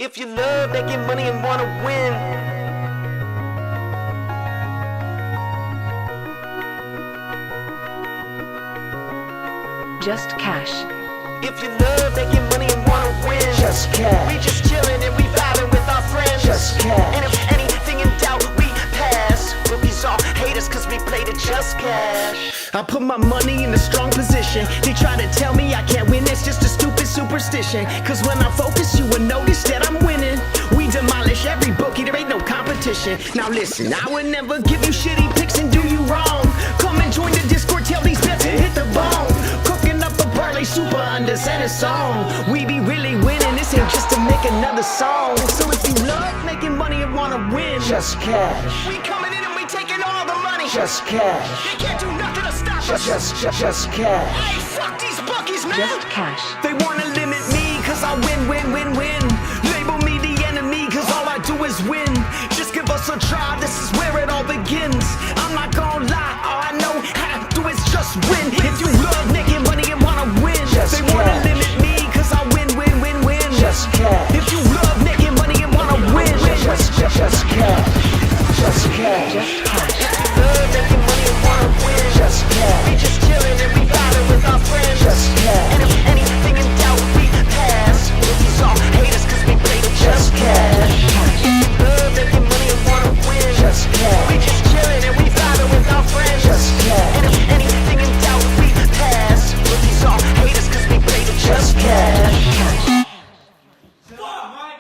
If you love making money and wanna win, Just cash. if you love making money and wanna win, Just cash. we just chillin' and we vibing with our friends. Just cash. And if anything in doubt, we pass. But we all hate us cause we played it just cash. I put my money in a strong position. They try to tell me I can't win, it's just a stupid superstition. Cause when I focus, you will notice that I'm winning. We demolish every bookie, there ain't no competition. Now listen, I would never give you shitty picks and do you wrong. Come and join the Discord, tell these bets and hit the bone. Cooking up a parlay super unders and a song. We be really winning, this ain't just to make another song. So if you love making money and wanna win, Just cash. we coming in and we taking all the money. Just cash. They can't do nothing to stop us. Just cash. Hey, fuck these bookies, man. Just cash. They wanna limit me cause I win. Label me the enemy cause all I do is win. Just give us a try, this is where it all begins. I'm not gonna lie, all I know how to do is just win. If you love making money and wanna win, Just they wanna cash. limit me cause I win. Just cash. If you love making money and wanna win, Just cash. Just cash. Just cash. love making money and wanna win. Just cash. We just chillin' and we vibing with our friends. Just cash. And if anything in doubt, we pass. But we all hate us cause we played it just cash. Love making money and wanna win. Just cash. We just chillin' and we vibing with our friends. Just cash. And if anything in doubt, we pass. But we all hate us cause we played it just cash.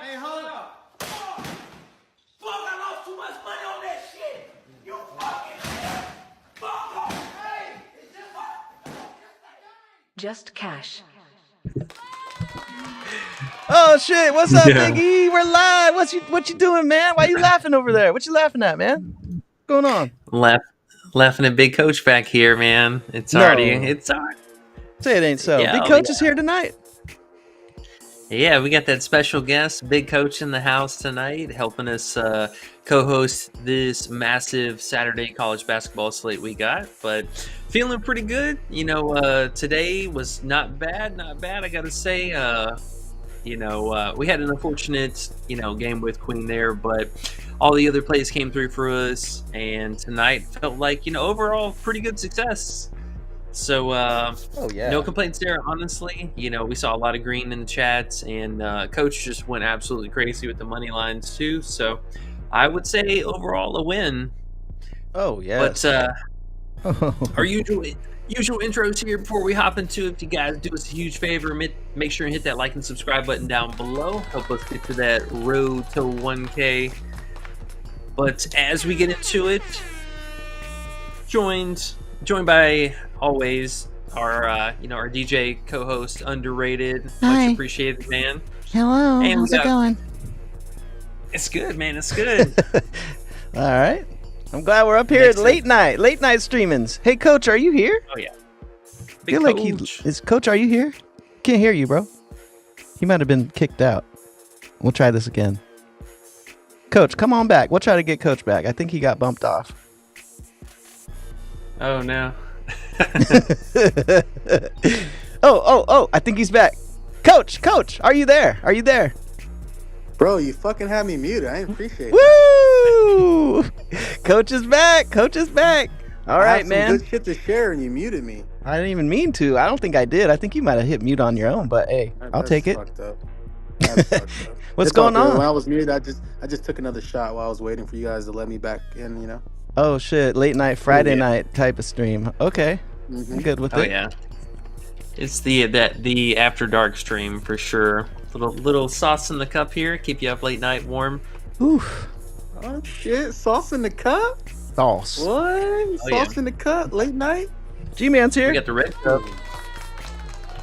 Hey, hold up. Fuck, I lost too much money on that shit. You fucking fuck off. Hey, it's Just just cash. Oh shit! What's up, Yeah. Big E? We're live. What you doing, man? Why you laughing over there? What you laughing at, man? What's going on? Laughing at Big Coach back here, man. It's No. already. Say it ain't so. Yeah, Big oh, Coach yeah. is here tonight. Yeah, we got that special guest, Big Coach, in the house tonight, helping us co-host this massive Saturday college basketball slate we got. But feeling pretty good. You know, today was not bad. I gotta say. We had an unfortunate, game with Queen there, but all the other plays came through for us, and tonight felt like, overall pretty good success. So, Oh yeah. no complaints there, honestly. We saw a lot of green in the chats, and Coach just went absolutely crazy with the money lines too. So, I would say overall a win. Oh yeah. But our usual intros here before we hop into it. If you guys do us a huge favor, make sure and hit that like and subscribe button down below. Help us get to that road to 1K. But as we get into it, joined by always our our DJ co-host, Underrated, Hi. much appreciated, man. Hello, And we how's it got- going? It's good, man. It's good. All right. I'm glad we're up here Next at late night streamings. Hey, Coach, are you here? Oh yeah. I feel like Coach. Are you here? Can't hear you, bro. He might have been kicked out. We'll try this again. Coach, come on back. We'll try to get Coach back. I think he got bumped off. Oh no. Oh! I think he's back. Coach, are you there? Bro, you fucking had me muted. I didn't appreciate it. Woo! Coach is back. All I right, had some man. good shit to share and you muted me. I didn't even mean to. I don't think I did. I think you might have hit mute on your own, but hey, I'll take it. Fucked up. That's fucked up. What's It's all going good. on? When I was muted, I just took another shot while I was waiting for you guys to let me back in. Oh shit, late night, Friday yeah. night type of stream. Okay, Mhm. I'm good with Oh it. yeah. It's the after dark stream for sure. Little sauce in the cup here, keep you up late night warm. Oof. Oh shit, sauce in the cup? Sauce. What? yeah. Sauce in the cup? Late night? G-Man's We here. got the red cup.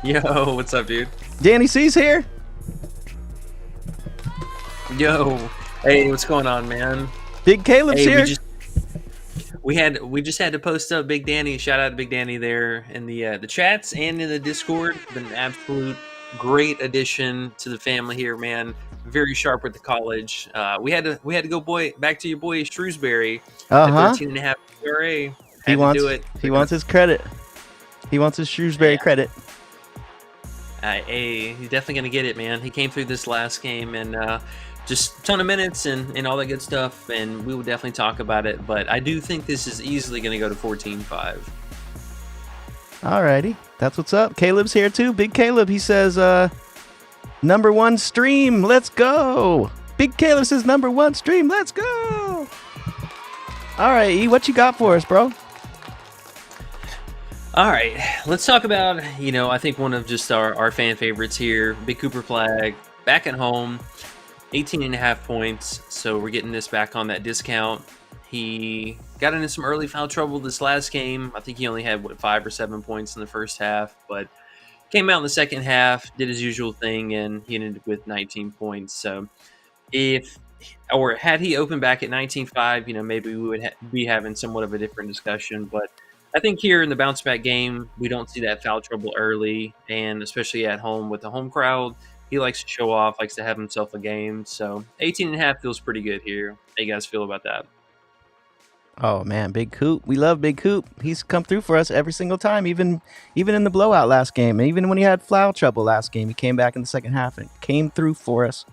Yo, what's up, dude? Danny C's here. Yo, hey, what's going on, man? Big Caleb's Hey, here. we just had to post up Big Danny. Shout out to Big Danny there in the chats and in the Discord. Been an absolute great addition to the family here, man. Very sharp with the college. We had to go back to your boy Shrewsberry. At 13.5 ERA. He wants his credit. He wants his Shrewsberry credit. He's definitely going to get it, man. He came through this last game and just a ton of minutes and all that good stuff, and we will definitely talk about it. But I do think this is easily going to go to 14-5. Alrighty, that's what's up. Caleb's here too. Big Caleb, he says, number one stream, let's go. Big Caleb says number one stream, let's go. All right, E, what you got for us, bro? All right, let's talk about, I think one of just our fan favorites here, Big Cooper Flagg, back at home, 18.5 points. So we're getting this back on that discount. He got into some early foul trouble this last game. I think he only had, 5 or 7 points in the first half, but came out in the second half, did his usual thing, and he ended with 19 points. So had he opened back at 19.5, maybe we would be having somewhat of a different discussion, but I think here in the bounce back game, we don't see that foul trouble early, and especially at home with the home crowd, he likes to show off, likes to have himself a game. So 18.5 feels pretty good here. How you guys feel about that? Oh man, Big Coop. We love Big Coop. He's come through for us every single time, even in the blowout last game, and even when he had foul trouble last game, he came back in the second half and came through for us.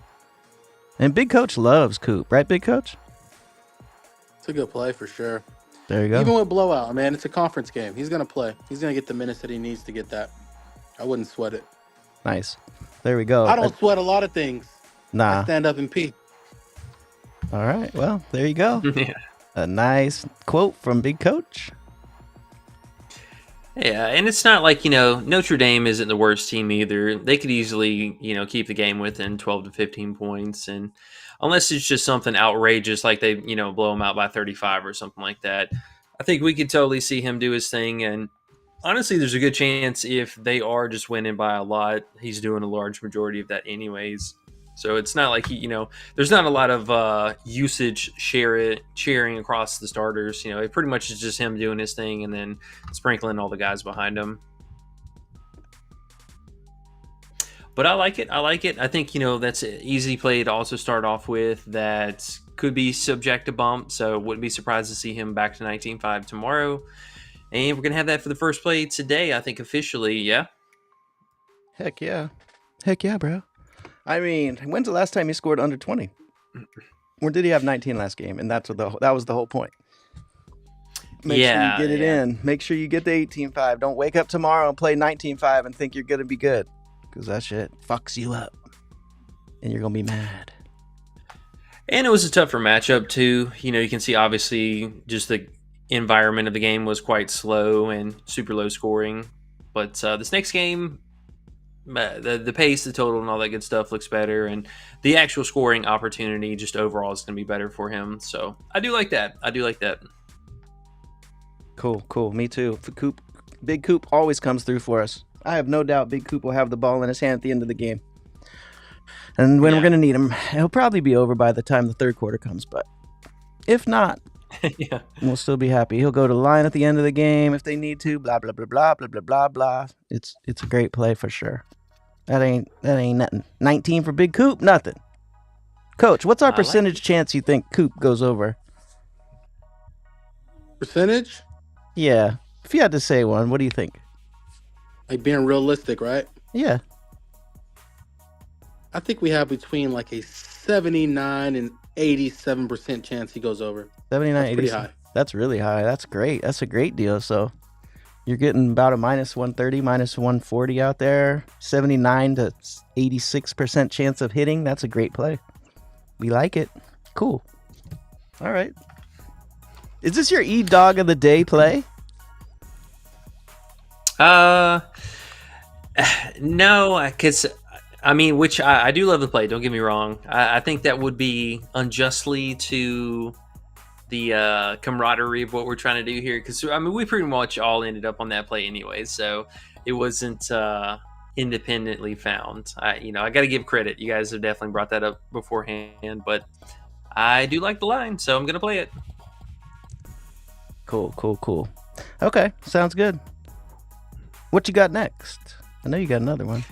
And Big Coach loves Coop, right, Big Coach? It's a good play for sure. There you go. Even with blowout, man, it's a conference game. He's going to play. He's going to get the minutes that he needs to get that. I wouldn't sweat it. Nice. There we go. I don't sweat a lot of things. Nah. I stand up and pee. All right. Well, there you go. Yeah. A nice quote from Big Coach. Yeah, and it's not like, Notre Dame isn't the worst team either. They could easily, keep the game within 12 to 15 points. And unless it's just something outrageous, like they, blow them out by 35 or something like that, I think we could totally see him do his thing. And honestly, there's a good chance if they are just winning by a lot, he's doing a large majority of that anyways. So it's not like there's not a lot of usage sharing across the starters. It pretty much is just him doing his thing and then sprinkling all the guys behind him. But I like it. I think, that's an easy play to also start off with that could be subject to bump. So wouldn't be surprised to see him back to 19.5 tomorrow. And we're going to have that for the first play today, I think, officially. Yeah. Heck yeah, bro. I mean, when's the last time he scored under 20? Or did he have 19 last game? And that was the whole point. Make sure you get it in. Make sure you get the 18.5. Don't wake up tomorrow and play 19.5 and think you're going to be good. Because that shit fucks you up. And you're going to be mad. And it was a tougher matchup, too. You can see, obviously, just the environment of the game was quite slow and super low scoring. But this next game, the pace, the total, and all that good stuff looks better, and the actual scoring opportunity just overall is going to be better for him. So I do like that. Cool. Me too. Big Coop always comes through for us. I have no doubt Big Coop will have the ball in his hand at the end of the game. And when we're going to need him, he'll probably be over by the time the third quarter comes. But if not, yeah, we'll still be happy. He'll go to the line at the end of the game if they need to. Blah blah blah blah blah blah blah blah. It's a great play for sure. That ain't nothing. 19 for Big Coop, nothing. Coach, what's our percentage chance you think Coop goes over? Percentage? Yeah. If you had to say one, what do you think? Like being realistic, right? Yeah. I think we have between like a 79 and 87% chance he goes over. 79, That's pretty high. That's really high. That's great. That's a great deal. So you're getting about a minus 130, minus 140 out there. 79 to 86% chance of hitting. That's a great play. We like it. Cool. All right. Is this your E-Dog of the Day play? No, because which I do love the play. Don't get me wrong. I think that would be unjustly to the camaraderie of what we're trying to do here. Because we pretty much all ended up on that play anyway, so it wasn't independently found. I got to give credit. You guys have definitely brought that up beforehand, but I do like the line, so I'm gonna play it. Cool. Okay, sounds good. What you got next? I know you got another one.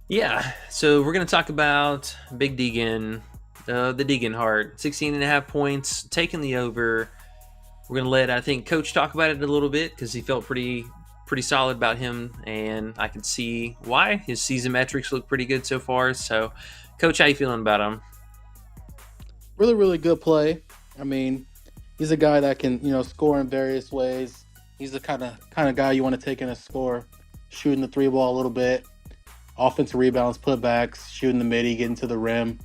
Yeah, so we're going to talk about Big Degen, the Degenhart, 16.5 points, taking the over. We're going to let, I think, Coach talk about it a little bit because he felt pretty pretty solid about him, and I can see why. His season metrics look pretty good so far. So, Coach, how you feeling about him? Really, really good play. I mean, he's a guy that can, score in various ways. He's the kind of guy you want to take in a score, shooting the three ball a little bit, offensive rebounds, putbacks, shooting the midi, getting to the rim.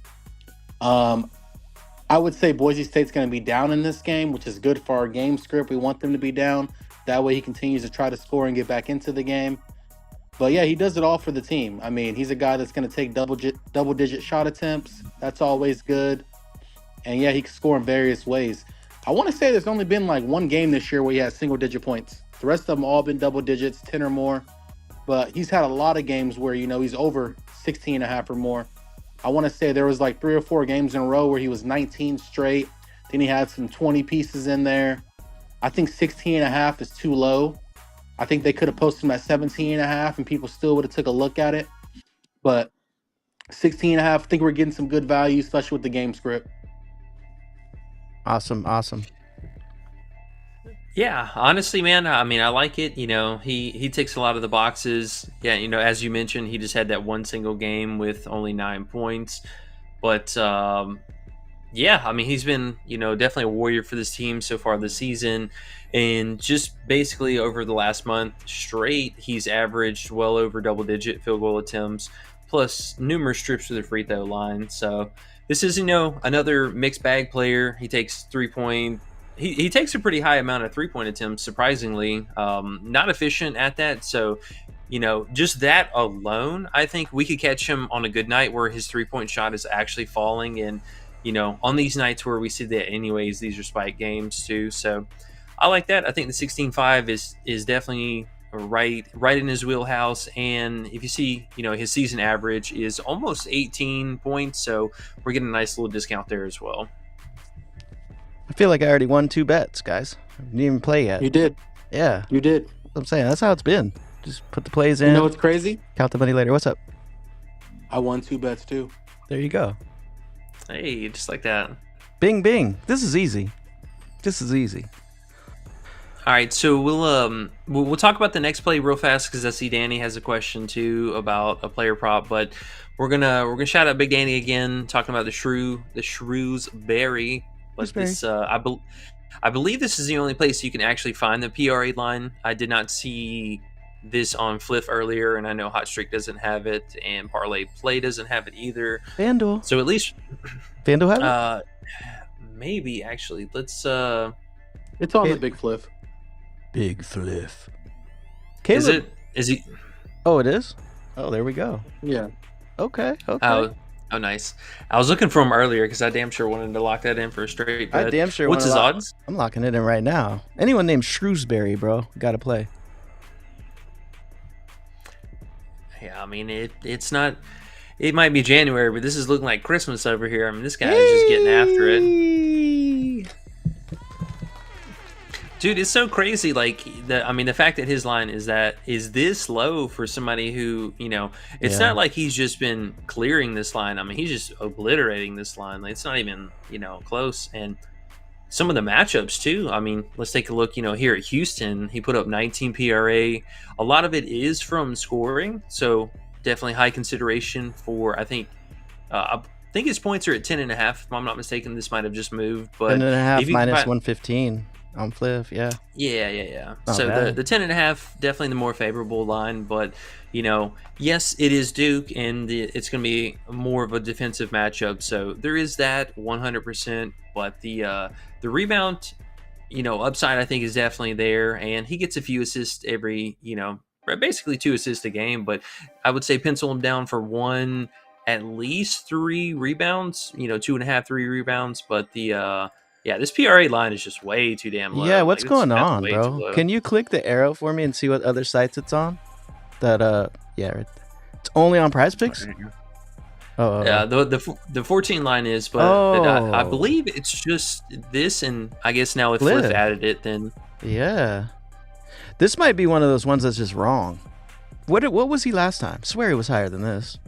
I would say Boise State's going to be down in this game, which is good for our game script. We want them to be down. That way he continues to try to score and get back into the game. But yeah, he does it all for the team. I mean, he's a guy that's going to take double-digit shot attempts. That's always good. And yeah, he can score in various ways. I want to say there's only been like one game this year where he has single-digit points. The rest of them all been double digits, 10 or more. But he's had a lot of games where, he's over 16.5 or more. I want to say there was like 3 or 4 games in a row where he was 19 straight. Then he had some 20 pieces in there. I think 16.5 is too low. I think they could have posted him at 17.5 and people still would have took a look at it. But 16.5, I think we're getting some good value, especially with the game script. Awesome. Yeah, honestly, man, I mean, I like it. He ticks a lot of the boxes. Yeah, as you mentioned, he just had that one single game with only 9 points. But, yeah, I mean, he's been, definitely a warrior for this team so far this season. And just basically over the last month straight, he's averaged well over double-digit field goal attempts, plus numerous trips to the free throw line. So this is, another mixed bag player. He takes He takes a pretty high amount of three-point attempts, surprisingly. Not efficient at that. So, just that alone, I think we could catch him on a good night where his three-point shot is actually falling. And, on these nights where we see that anyways, these are spike games too. So I like that. I think the 16.5 is definitely right in his wheelhouse. And if you see, his season average is almost 18 points. So we're getting a nice little discount there as well. I feel like I already won 2 bets, guys. I didn't even play yet. You did. Yeah. You did. I'm saying that's how it's been. Just put the plays in. You know what's crazy? Count the money later. What's up? I won 2 bets too. There you go. Hey, just like that. Bing, bing. This is easy. All right, so we'll talk about the next play real fast because I see Danny has a question too about a player prop, but we're gonna shout out Big Danny again, talking about the Shrewsberry. But this, I believe this is the only place you can actually find the PRA line. I did not see this on Fliff earlier, and I know Hot Streak doesn't have it, and Parlay Play doesn't have it either. FanDuel. So at least FanDuel have it? Maybe actually. Let's It's on the Big Fliff. Big Fliff. Caleb. Is he? Oh, it is? Oh, there we go. Yeah. Okay. Oh, nice. I was looking for him earlier because I damn sure wanted to lock that in for a straight bet. I damn sure. What's his odds? I'm locking it in right now. Anyone named Shrewsberry, bro, got to play. Yeah, I mean it's not. It might be January, but this is looking like Christmas over here. I mean, this guy is just getting after it. Dude, it's so crazy. Like the fact that his line is this low for somebody who, it's not like he's just been clearing this line. I mean, he's just obliterating this line. Like, it's not even, close. And some of the matchups too. I mean, let's take a look, here at Houston, he put up 19 PRA. A lot of it is from scoring. So definitely high consideration for, I think his points are at 10.5. If I'm not mistaken, this might've just moved, but 10.5 minus 115. On Fliff, yeah. So the 10.5 definitely the more favorable line, but yes, it is Duke, and it's going to be more of a defensive matchup. So there is that 100%, but the rebound, upside I think is definitely there, and he gets a few assists every, basically 2 assists a game. But I would say pencil him down for at least 3 rebounds, 2.5, 3 rebounds, but yeah, this PRA line is just way too damn low. Yeah, what's going on, bro? Can you click the arrow for me and see what other sites it's on? It's only on PrizePicks? Oh. Yeah, the 14 line is, but I believe it's just this, and I guess now if Fliff added it, then... Yeah. This might be one of those ones that's just wrong. What was he last time? I swear he was higher than this.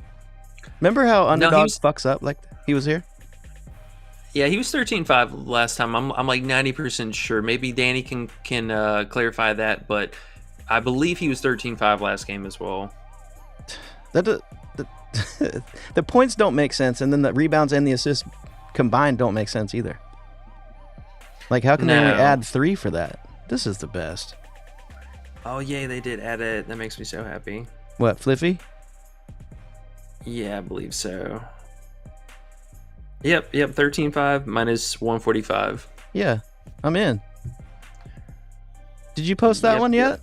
Remember how Underdog fucks up like he was here? Yeah, he was 13.5 last time. I'm like 90% sure. Maybe Danny can clarify that, but I believe he was 13-5 last game as well. The points don't make sense, and then the rebounds and the assists combined don't make sense either. Like, how can they only add 3 for that? This is the best. Oh, yeah, they did add it. That makes me so happy. What, Fliffy? Yeah, I believe so. Yep, 13-5 minus 145. Yeah, I'm in. Did you post that one yet?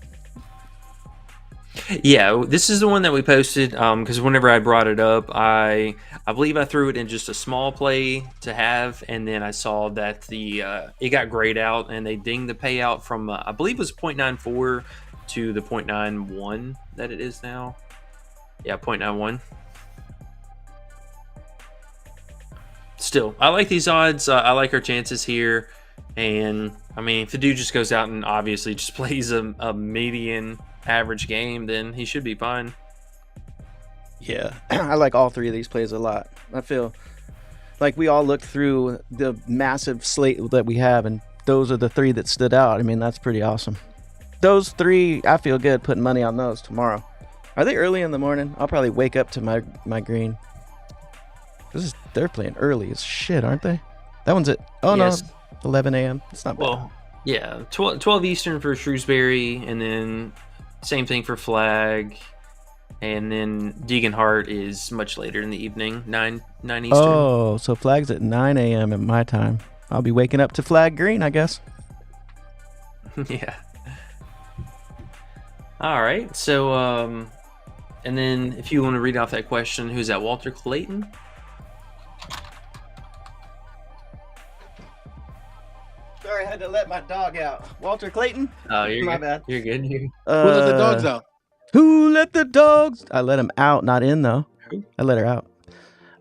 Yeah, this is the one that we posted because whenever I brought it up, I believe I threw it in just a small play to have, and then I saw that it got grayed out, and they dinged the payout from I believe it was 0.94 to the 0.91 that it is now. Yeah, 0.91. Still, I like these odds. I like our chances here, and I mean, if the dude just goes out and obviously just plays a median average game, then he should be fine. Yeah, I like all 3 of these plays a lot. I feel like we all looked through the massive slate that we have, and those are the 3 that stood out. I mean, that's pretty awesome. Those 3, I feel good putting money on those tomorrow. Are they early in the morning? I'll probably wake up to my green. They're playing early as shit, aren't they? That one's at Yes. No, 11 a.m. It's not bad. Well, yeah, 12 Eastern for Shrewsberry, and then same thing for Flagg, and then Degenhart is much later in the evening, 9 Eastern. Oh, so Flagg's at 9 a.m. at my time. I'll be waking up to Flagg green, I guess. Yeah. All right, so and then if you want to read off that question, who's that? Walter Clayton? Sorry, I had to let my dog out. Walter Clayton? Oh, you're My good. bad. You're good. Who let the dogs out? Who let the dogs? I let him out, not in though. I let her out.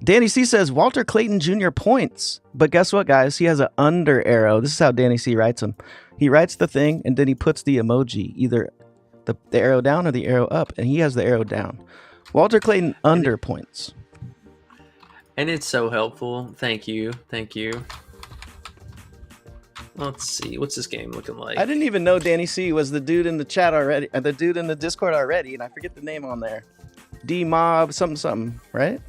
Danny C says Walter Clayton Jr. points, but guess what, guys? He has an under arrow. This is how Danny C writes them. He writes the thing and then he puts the emoji, either the arrow down or the arrow up, and he has the arrow down. Walter Clayton under points. And it's so helpful. Thank you. Let's see. What's this game looking like? I didn't even know Danny C was the dude in the chat already, the dude in the Discord already, and I forget the name on there. D Mob something, right?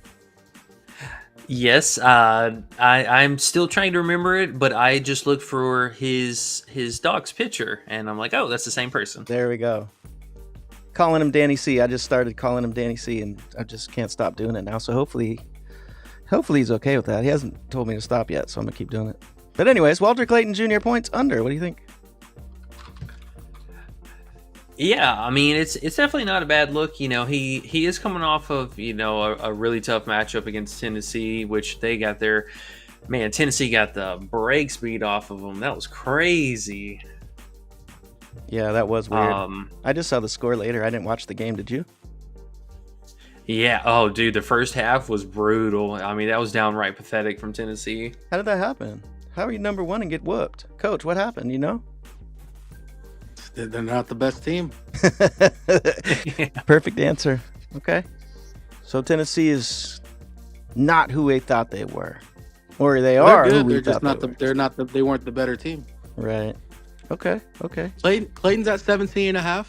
Yes, I'm still trying to remember it, but I just looked for his dog's picture, and I'm like, oh, that's the same person. There we go. Calling him Danny C. I just started calling him Danny C, and I just can't stop doing it now. So hopefully he's okay with that. He hasn't told me to stop yet, so I'm gonna keep doing it. But anyways, Walter Clayton Jr. points under. What do you think? Yeah, I mean, it's definitely not a bad look. You know, he is coming off of, you know, a really tough matchup against Tennessee, which they got their, man, Tennessee got the brakes beat off of them. That was crazy. Yeah, that was weird. I just saw the score later. I didn't watch the game. Did you? Yeah. Oh, dude, the first half was brutal. I mean, that was downright pathetic from Tennessee. How did that happen? How are you number 1 and get whooped? Coach, what happened, you know? They're not the best team. Perfect answer. Okay. So Tennessee is not who we thought they were. Or they are. They're Who we good. They're just thought not they weren't the better team. Right. Okay. Clayton's at 17.5.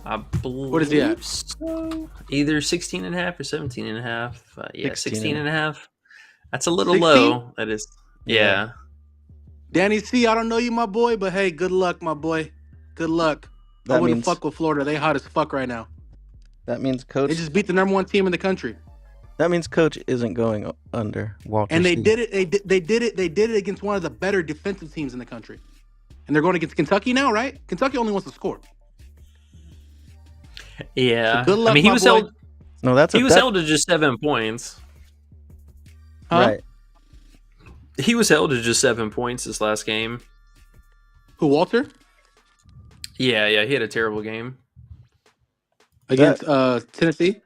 I believe What is he at? so. Either 16.5 or 17.5. Yeah, 16 16.5. That's a little 16? low. That is. Yeah. Danny C, I don't know you, my boy, but hey, good luck, my boy. Good luck. I That wouldn't means- fuck with Florida. They hot as fuck right now. That means Coach. They just beat the number 1 team in the country. That means Coach isn't going under Walter. And they C. did it. They did it against one of the better defensive teams in the country. And they're going against Kentucky now, right? Kentucky only wants to score. Yeah. So good luck, I mean, he my was boy. held. No, that's He was held to just 7 points. Huh? right. He was held to just 7 points this last game. Who, Walter? Yeah, he had a terrible game. Against Tennessee?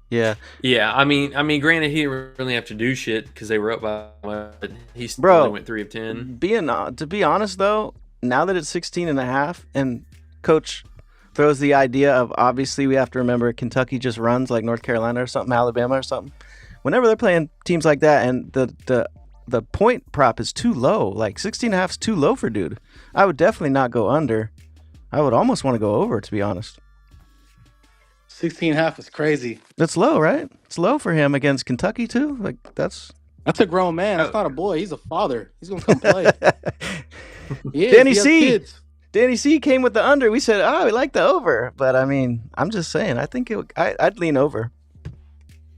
Yeah, Yeah, I mean, granted, he didn't really have to do shit because they were up by. But he still Bro. only went 3 of 10. to be honest though, now that it's 16.5 and Coach throws the idea of, obviously we have to remember Kentucky just runs like North Carolina or something, Alabama or something. Whenever they're playing teams like that and the the point prop is too low. Like 16.5 is too low for dude. I would definitely not go under. I would almost want to go over, to be honest. 16.5 is crazy. That's low, right? It's low for him against Kentucky too. Like that's a grown man. That's not a boy. He's a father. He's gonna come play. He is. Danny He has C. kids. Danny C came with the under. We said, we like the over, but I mean, I'm just saying. I think I'd lean over.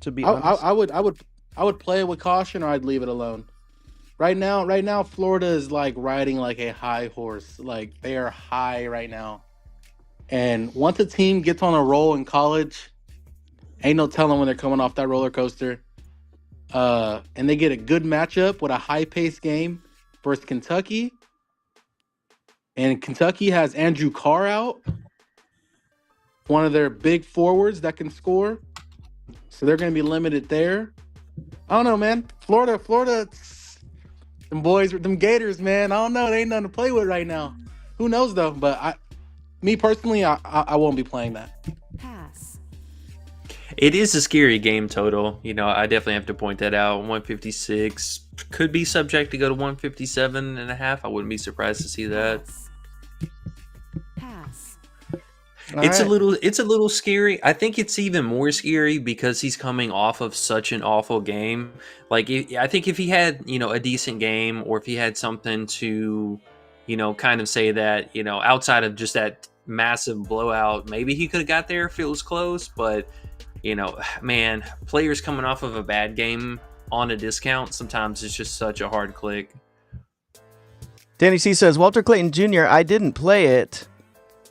To be honest, I would play it with caution, or I'd leave it alone. Right now, Florida is like riding like a high horse. Like they are high right now. And once a team gets on a roll in college, ain't no telling when they're coming off that roller coaster. And they get a good matchup with a high-paced game versus Kentucky. And Kentucky has Andrew Carr out, one of their big forwards that can score. So they're going to be limited there. I don't know, man. Florida, them boys, them Gators, man. I don't know. They ain't nothing to play with right now. Who knows, though? But me personally, I won't be playing that. Pass. It is a scary game total. I definitely have to point that out. 156 could be subject to go to 157.5. I wouldn't be surprised to see that. Pass. It's a little scary. I think it's even more scary because he's coming off of such an awful game. Like I think if he had, a decent game, or if he had something to, kind of say that, outside of just that massive blowout, maybe he could have got there if it was close. But, man, players coming off of a bad game on a discount, sometimes it's just such a hard click. Danny C says, Walter Clayton Jr., I didn't play it,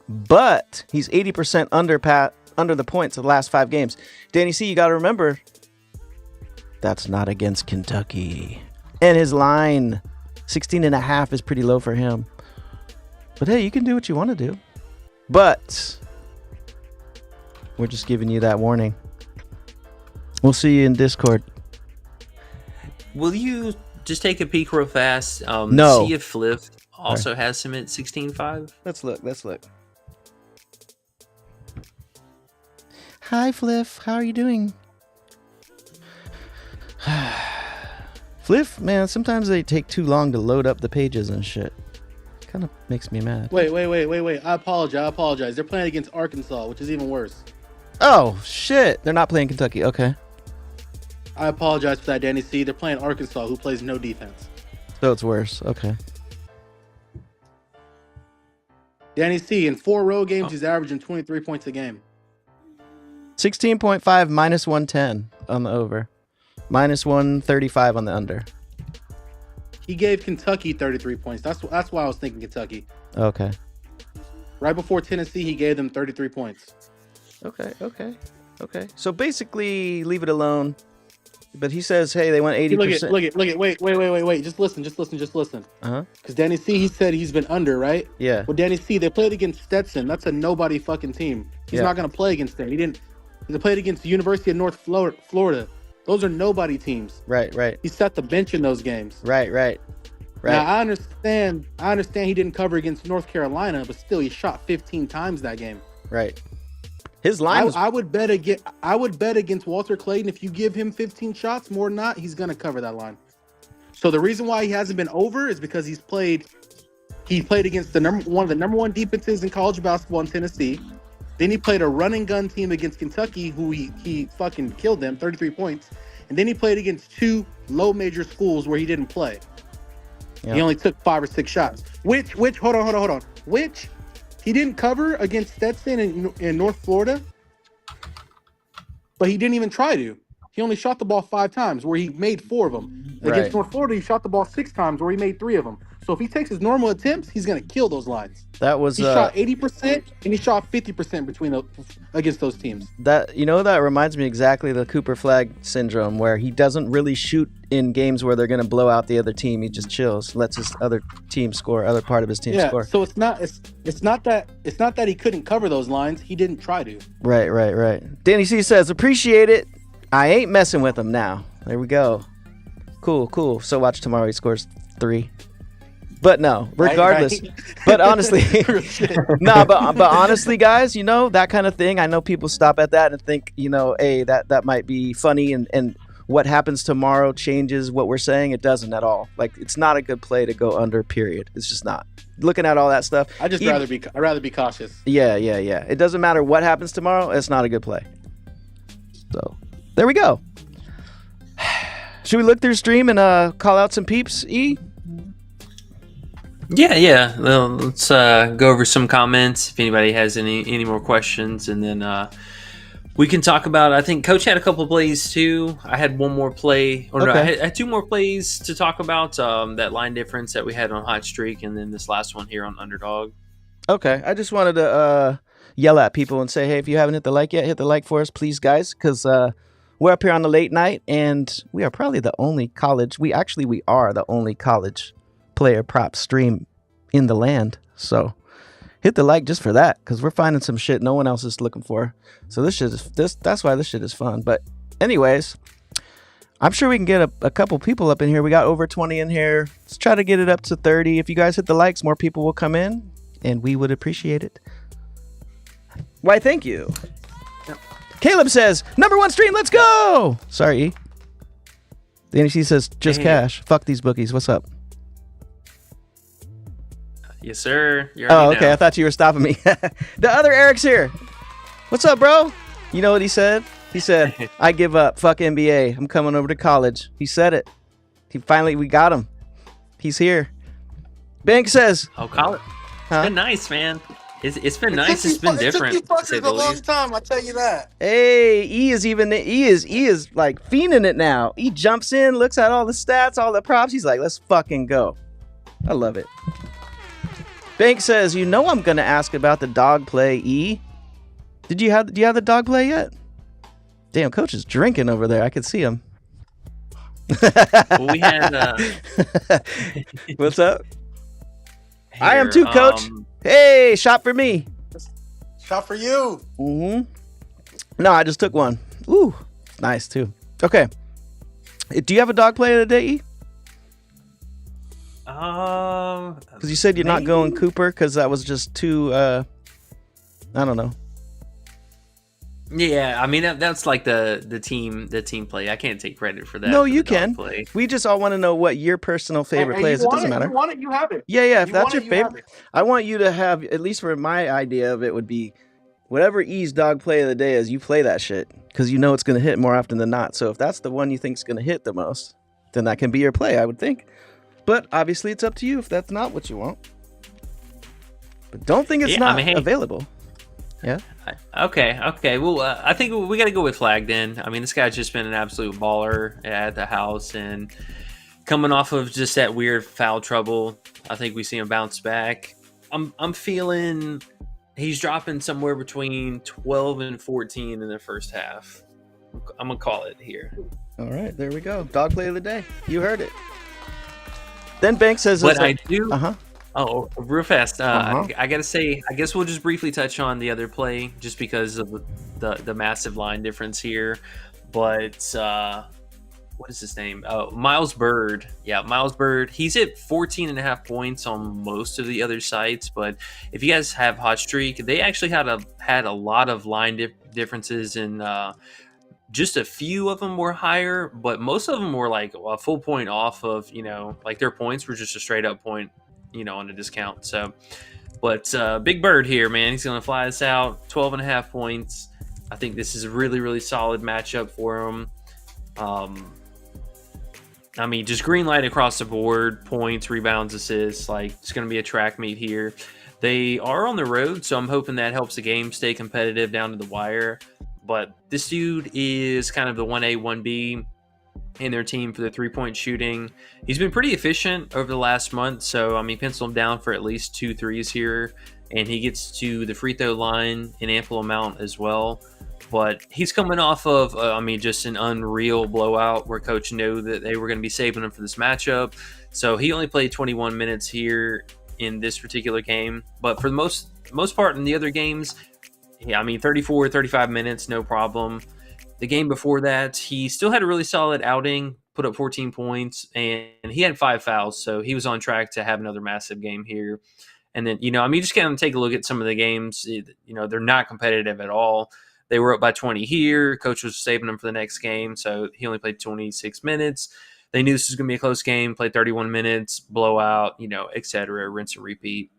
but he's 80% under the points of the last 5 games. Danny C, you got to remember, that's not against Kentucky. And his line, 16.5 is pretty low for him. But hey, you can do what you want to do. But we're just giving you that warning. We'll see you in Discord. Will you just take a peek real fast? No. See if Fliff also has him at 16.5? Let's look. Hi, Fliff. How are you doing? Fliff, man, sometimes they take too long to load up the pages and shit. Kind of makes me mad. Wait. I apologize. They're playing against Arkansas, which is even worse. Oh, shit. They're not playing Kentucky. Okay. I apologize for that, Danny C. They're playing Arkansas, who plays no defense. So it's worse. Okay. Danny C, in 4 road games, he's averaging 23 points a game. 16.5 minus 110 on the over. Minus 135 on the under. He gave Kentucky 33 points. That's why I was thinking Kentucky. Okay. Right before Tennessee, he gave them 33 points. Okay. So basically, leave it alone. But he says, hey, they went 80%. Look at. Wait. Just listen. Uh-huh. Because Danny C, he said he's been under, right? Yeah. Well, Danny C, they played against Stetson. That's a nobody fucking team. He's not going to play against them. They played against the University of North Florida. Those are nobody teams. Right. He set the bench in those games. Right. Now, I understand he didn't cover against North Carolina, but still, he shot 15 times that game. Right. His line was... I would bet against Walter Clayton. If you give him 15 shots, more than not, he's going to cover that line. So the reason why he hasn't been over is because he played against one of the number 1 defenses in college basketball in Tennessee. Then he played a run and gun team against Kentucky, who he fucking killed them, 33 points. And then he played against 2 low major schools where he didn't play. Yep. He only took 5 or 6 shots. Which hold on. Which he didn't cover against Stetson in North Florida, but he didn't even try to. He only shot the ball 5 times, where he made 4 of them. Against North Florida, he shot the ball 6 times, where he made 3 of them. So if he takes his normal attempts, he's going to kill those lines. That was he shot 80% and he shot 50% against those teams. That reminds me exactly of the Cooper Flagg syndrome, where he doesn't really shoot in games where they're going to blow out the other team. He just chills, lets his other team score, other part of his team score. So it's not that he couldn't cover those lines. He didn't try to. Right. Danny C says, appreciate it. I ain't messing with him now. There we go. Cool. So watch tomorrow. He scores 3. But no, regardless. Right. But honestly, but honestly, guys, that kind of thing. I know people stop at that and think, hey, that might be funny, and what happens tomorrow changes what we're saying. It doesn't at all. Like, it's not a good play to go under, period. It's just not. Looking at all that stuff. I'd rather be cautious. Yeah. It doesn't matter what happens tomorrow. It's not a good play. So there we go. Should we look through stream and call out some peeps, E? Yeah. Well, let's go over some comments if anybody has any more questions, and then we can talk about. I think Coach had a couple of plays too. I had one more play, or no, I had two more plays to talk about. That line difference that we had on Hot Streak, and then this last one here on Underdog. Okay, I just wanted to yell at people and say, hey, if you haven't hit the like yet, hit the like for us, please, guys, because we're up here on the late night, and we are probably the only college. We are the only college player prop stream in the land. So hit the like just for that, because we're finding some shit no one else is looking for. So that's why this shit is fun. But anyways, I'm sure we can get a couple people up in here. We got over 20 in here. Let's try to get it up to 30. If you guys hit the likes, more people will come in, and we would appreciate it. Why, thank you. Caleb says, #1 stream, let's go. Sorry, E. The NEC says, just cash. Fuck these bookies. What's up? Yes, sir. Oh, okay. I thought you were stopping me. The other Eric's here. What's up, bro? You know what he said? He said, I give up. Fuck NBA. I'm coming over to college. He said it. We got him. He's here. Bank says, Oh, college. huh? It's been nice, man. It's been nice. It's been different. It took to say you the fuckers a long least. time, I tell you that. Hey, E is like fiending it now. He jumps in, looks at all the stats, all the props. He's like, let's fucking go. I love it. Bank says, you know I'm gonna ask about the dog play, E. Do you have the dog play yet? Damn, Coach is drinking over there. I can see him. Well, we had. What's up? Here, I am too, Coach. Hey, shot for me. Shot for you. No, I just took one. Ooh, nice too. Okay. Do you have a dog play of the day, E? Because you said you're not going Cooper because that was just too. I don't know. Yeah, I mean that's like the team play. I can't take credit for that. No, for you the dog can. play. We just all want to know what your personal favorite play is. It doesn't matter. You want it, you have it. Yeah. If You that's want your it, you have favorite, it. I want you to have, at least for my idea of it, would be whatever E's dog play of the day is. You play that shit because you know it's going to hit more often than not. So if that's the one you think is going to hit the most, then that can be your play, I would think. But obviously, it's up to you if that's not what you want. But don't think it's not available. Yeah. Okay. Well, I think we got to go with Flagg then. I mean, this guy's just been an absolute baller at the house, and coming off of just that weird foul trouble, I think we see him bounce back. I'm feeling he's dropping somewhere between 12 and 14 in the first half. I'm gonna call it here. All right, there we go. Dog play of the day. You heard it. Then Bank says, But I do. Uh-huh. Oh, real fast. I gotta say, I guess we'll just briefly touch on the other play, just because of the massive line difference here. But what is his name? Oh, Miles Bird. Yeah, Miles Bird. He's at 14.5 points on most of the other sites. But if you guys have Hot Streak, they actually had a lot of line differences, and just a few of them were higher, but most of them were like a full point off of, like their points were just a straight up point, on a discount. So, but Big Bird here, man, he's going to fly us out. 12.5 points. I think this is a really, really solid matchup for him. I mean, just green light across the board, points, rebounds, assists. Like, it's going to be a track meet here. They are on the road, so I'm hoping that helps the game stay competitive down to the wire. But this dude is kind of the 1A, 1B in their team for the three-point shooting. He's been pretty efficient over the last month, so I mean, pencil him down for at least 2 threes here, and he gets to the free throw line in ample amount as well. But he's coming off of, just an unreal blowout where Coach knew that they were going to be saving him for this matchup. So he only played 21 minutes here in this particular game. But for the most part in the other games, 34, 35 minutes, no problem. The game before that, he still had a really solid outing, put up 14 points, and he had 5 fouls. So he was on track to have another massive game here. And then, just kind of take a look at some of the games. They're not competitive at all. They were up by 20 here. Coach was saving them for the next game, so he only played 26 minutes. They knew this was going to be a close game, played 31 minutes, blowout, et cetera, rinse and repeat.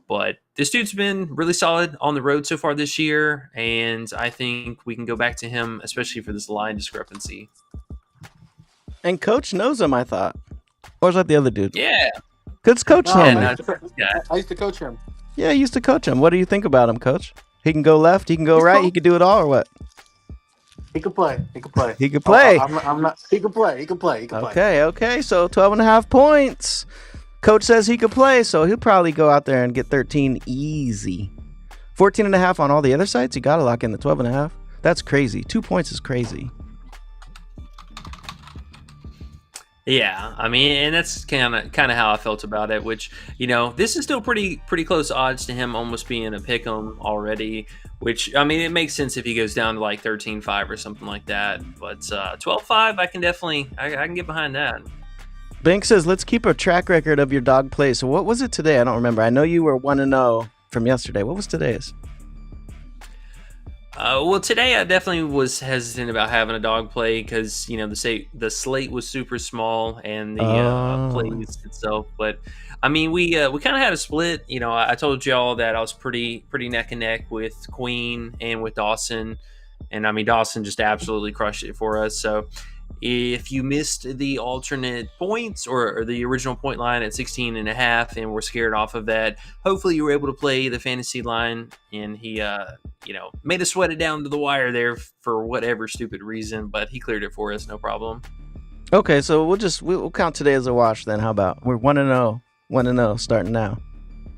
But this dude's been really solid on the road so far this year, and I think we can go back to him, especially for this line discrepancy. And Coach knows him, I thought. Or is that the other dude? Yeah. Because Coach No, told me. I used to coach him. Yeah, I used to coach him. What do you think about him, Coach? He can go left, he can go right, he can do it all, or what? He could play. He could play. He could play. I'm not. He could play. He could play. He could play. Okay. So 12.5 points. Coach says he could play, so he'll probably go out there and get 13 easy. 14.5 on all the other sites. You got to lock in the 12.5. That's crazy. 2 points is crazy. Yeah, I mean, and that's kind of how I felt about it. Which, this is still pretty close odds to him almost being a pick'em already. Which, I mean, it makes sense if he goes down to like 13-5 or something like that. But 12-5, I can definitely I can get behind that. Bank says, let's keep a track record of your dog play. So what was it today? I don't remember. I know you were 1-0 from yesterday. What was today's? Well, today I definitely was hesitant about having a dog play because, the slate was super small and the plays itself. But, I mean, we kind of had a split. I told y'all that I was pretty neck and neck with Queen and with Dawson. And, I mean, Dawson just absolutely crushed it for us. So, if you missed the alternate points or the original point line at 16.5 and were scared off of that, hopefully you were able to play the fantasy line, and he, made us sweat it down to the wire there for whatever stupid reason, but he cleared it for us, no problem. Okay, so we'll count today as a wash then. How about we're 1-0, 1-0 starting now.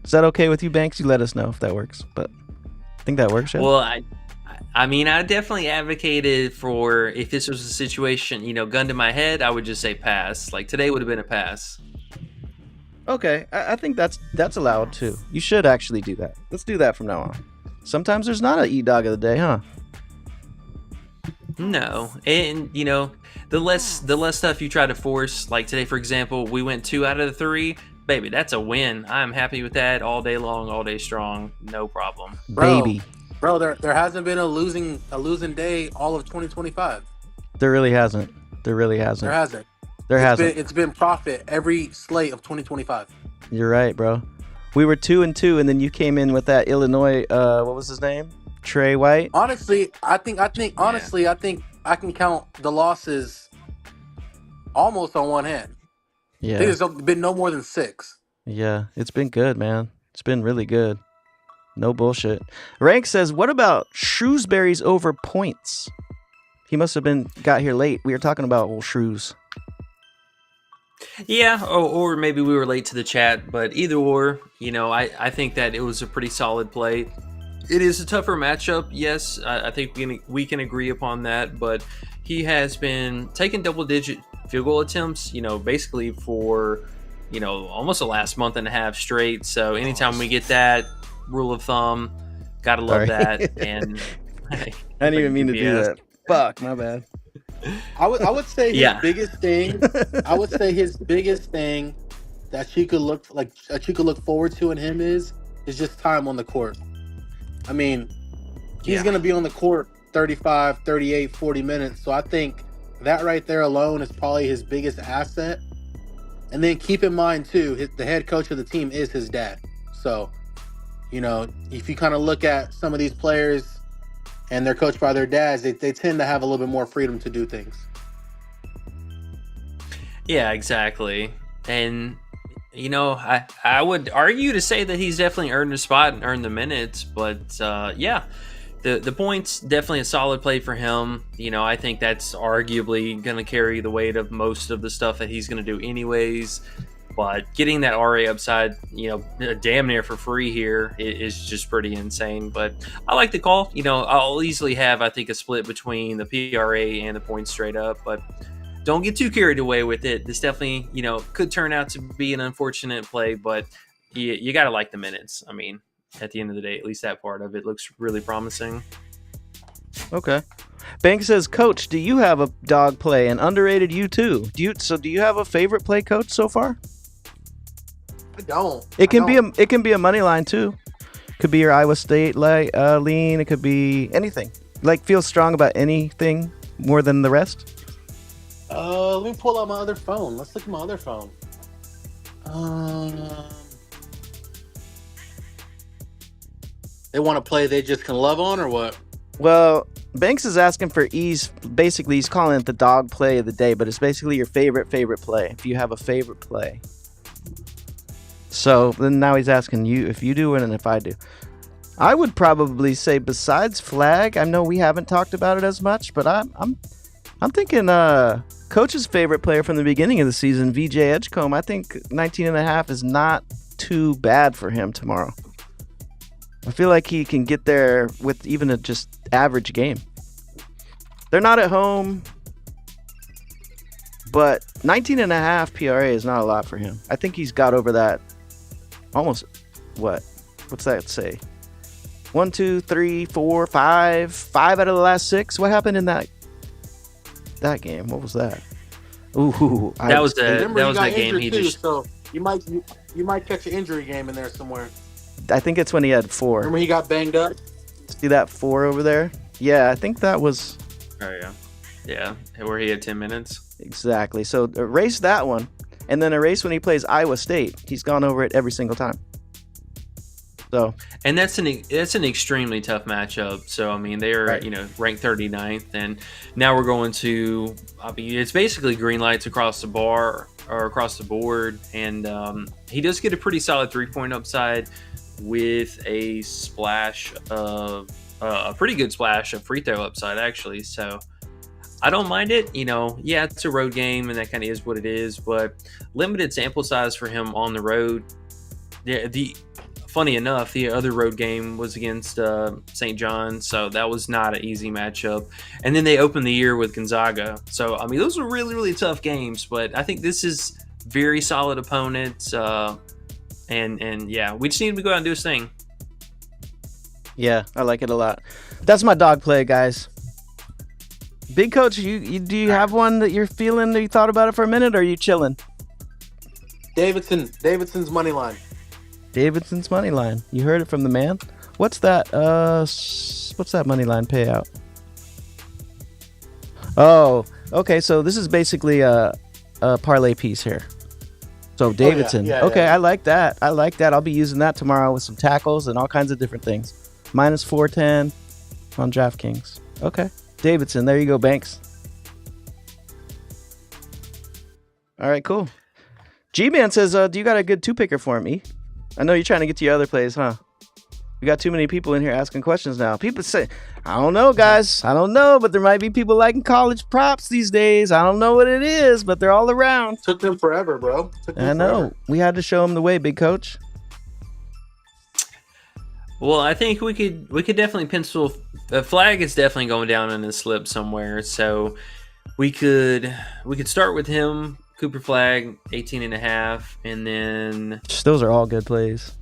Is that okay with you, Banks? You let us know if that works, but I think that works. Yeah? Well, I mean, I definitely advocated for if this was a situation, gun to my head, I would just say pass. Like today would have been a pass. Okay, I think that's allowed too. You should actually do that. Let's do that from now on. Sometimes there's not an E-Dog of the day, huh? No, and the less stuff you try to force, like today, for example, we went 2 out of the 3. Baby, that's a win. I'm happy with that all day long, all day strong, no problem. Baby. Bro, there hasn't been a losing day all of 2025. There really hasn't. There hasn't. It's been profit every slate of 2025. You're right, bro. We were 2-2, and then you came in with that Illinois. What was his name? Trey White. Honestly, I think I can count the losses almost on one hand. Yeah. I think there's been no more than 6. Yeah, it's been good, man. It's been really good. No bullshit. Rank says, what about Shrewsberry's over points? He must have got here late. We were talking about old Shrews. Yeah, or maybe we were late to the chat, but either or, I think that it was a pretty solid play. It is a tougher matchup, yes. I think we can agree upon that, but he has been taking double-digit field goal attempts, basically for, almost the last month and a half straight. So anytime we get that, rule of thumb, gotta love that. And I didn't even mean to do that. Fuck, my bad. I would say his biggest thing. I would say his biggest thing that you could look forward to in him is just time on the court. I mean, he's going to be on the court 35, 38, 40 minutes. So I think that right there alone is probably his biggest asset. And then keep in mind too, the head coach of the team is his dad. So, if you kind of look at some of these players and they're coached by their dads, they tend to have a little bit more freedom to do things. Yeah, exactly. And, I would argue to say that he's definitely earned a spot and earned the minutes. But, the points, definitely a solid play for him. I think that's arguably going to carry the weight of most of the stuff that he's going to do anyways. But getting that RA upside, damn near for free here is just pretty insane. But I like the call. I'll easily have, I think, a split between the PRA and the points straight up. But don't get too carried away with it. This definitely, could turn out to be an unfortunate play. But you got to like the minutes. I mean, at the end of the day, at least that part of it looks really promising. Okay. Bank says, Coach, do you have a dog play? And underrated you too. Do you have a favorite play, Coach, so far? I don't. It can be a money line too. Could be your Iowa State lean. It could be anything. like feel strong about anything more than the rest? Let me pull out my other phone. Let's look at my other phone. They want to play they just can love on or what? Well, Banks is asking for ease. Basically, he's calling it the dog play of the day, but it's basically your favorite play. If you have a favorite play. So then now he's asking you if you do it and if I do. I would probably say besides Flagg, I know we haven't talked about it as much, but I'm thinking Coach's favorite player from the beginning of the season, VJ Edgecombe. I think 19.5 is not too bad for him tomorrow. I feel like he can get there with even a just average game. They're not at home, but 19.5 PRA is not a lot for him. I think he's got over that almost, what's that say? 1, 2, 3, 4, 5 out of the last 6. What happened in that game? What was that? Ooh, that was that game he too, just. So you might catch an injury game in there somewhere. I think it's when he had 4. Remember he got banged up? See that 4 over there? Yeah, I think that was... Oh, yeah. Yeah, where he had 10 minutes. Exactly. So erase that one, and then erase when he plays Iowa State. He's gone over it every single time. So, and that's an extremely tough matchup. So, I mean, they're, right. Ranked 39th, and now we're going to, it's basically green lights across the bar or across the board, and he does get a pretty solid 3-point upside with a pretty good splash of free throw upside, actually. So I don't mind it. Yeah, it's a road game and that kind of is what it is, but limited sample size for him on the road. Funny enough, the other road game was against St. John, so that was not an easy matchup. And then they opened the year with Gonzaga. So, I mean, those were really, really tough games, but I think this is very solid opponents. And yeah, we just need to go out and do his thing. Yeah, I like it a lot. That's my dog play, guys. Big Coach, do you have one that you're feeling that you thought about it for a minute, or are you chilling? Davidson's money line. Davidson's money line. You heard it from the man. What's that? What's that money line payout? Oh, okay. So this is basically a parlay piece here. So Davidson. Yeah, okay, yeah. I like that. I'll be using that tomorrow with some tackles and all kinds of different things. Minus 410 on DraftKings. Okay, Davidson. There you go, Banks. All right, cool. G-Man says, do you got a good 2-picker for me? I know you're trying to get to your other plays, huh? We got too many people in here asking questions now. People say, I don't know, guys. I don't know, but there might be people liking college props these days. I don't know what it is, but they're all around. Took them forever, bro. I know. We had to show them the way, Big Coach. Well, I think we could definitely pencil. Flagg is definitely going down in a slip somewhere, so we could start with him. Cooper Flagg, 18.5, and then those are all good plays.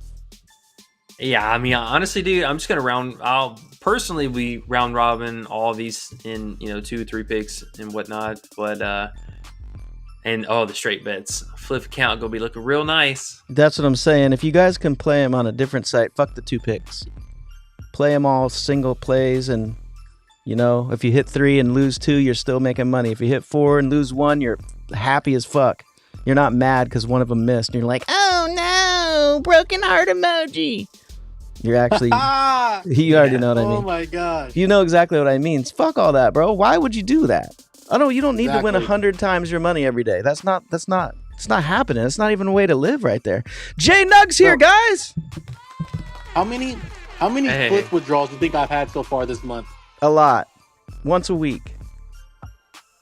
Yeah, I mean, honestly, dude, I'm just gonna I'll personally be round robin all these in 2-3 picks and whatnot, but the straight bets, Fliff account gonna be looking real nice. That's what I'm saying. If you guys can play them on a different site, fuck the 2 picks. Play them all single plays, and if you hit 3 and lose 2, you're still making money. If you hit 4 and lose 1, you're happy as fuck. You're not mad because one of them missed. And you're like, oh no, broken heart emoji. You're actually, you already know what I mean. Oh my god. You know exactly what I mean. Fuck all that, bro. Why would you do that? You don't need to win 100 times your money every day. It's not happening. It's not even a way to live right there. Jay Nugs here, guys. How many Fliff withdrawals do you think I've had so far this month? A lot. Once a week.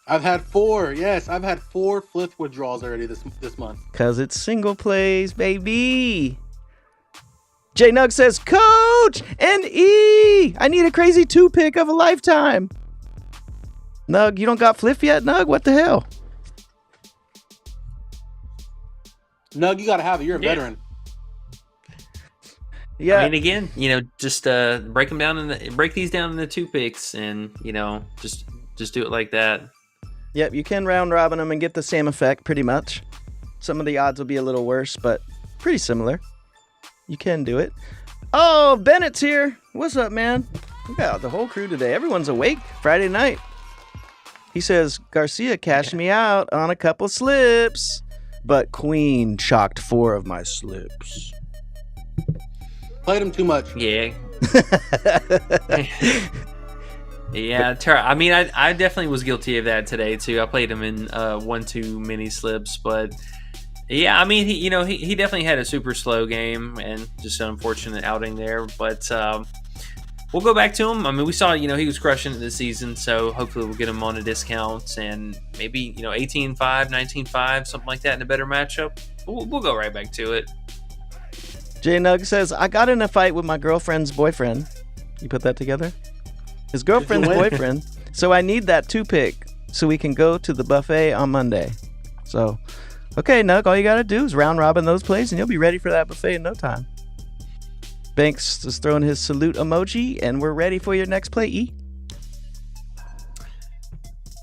I've had 4. Yes, I've had 4 Fliff withdrawals already this month. Cause it's single plays, baby. J Nug says, Coach NE, I need a crazy 2-pick of a lifetime. Nug, you don't got Fliff yet, Nug? What the hell? Nug, you gotta have it. You're a veteran. Yeah. I mean, again, just break these down into 2 picks, and just do it like that. Yep, you can round robin them and get the same effect, pretty much. Some of the odds will be a little worse, but pretty similar. You can do it. Oh, Bennett's here. What's up, man? We got the whole crew today. Everyone's awake Friday night. He says, Garcia cashed me out on a couple slips, but Queen chalked 4 of my slips. Played him too much. Yeah. Yeah, I mean, I definitely was guilty of that today too. I played him in 1 too many slips, but yeah, I mean, he definitely had a super slow game and just an unfortunate outing there. But we'll go back to him. I mean, we saw, he was crushing it this season, so hopefully we'll get him on a discount and maybe 18-5, 19-5, something like that in a better matchup. We'll go right back to it. J Nug says, I got in a fight with my girlfriend's boyfriend. You put that together? His girlfriend's boyfriend. So I need that 2-pick so we can go to the buffet on Monday. So, okay, Nug, all you got to do is round robin those plays and you'll be ready for that buffet in no time. Banks is throwing his salute emoji, and we're ready for your next play, E.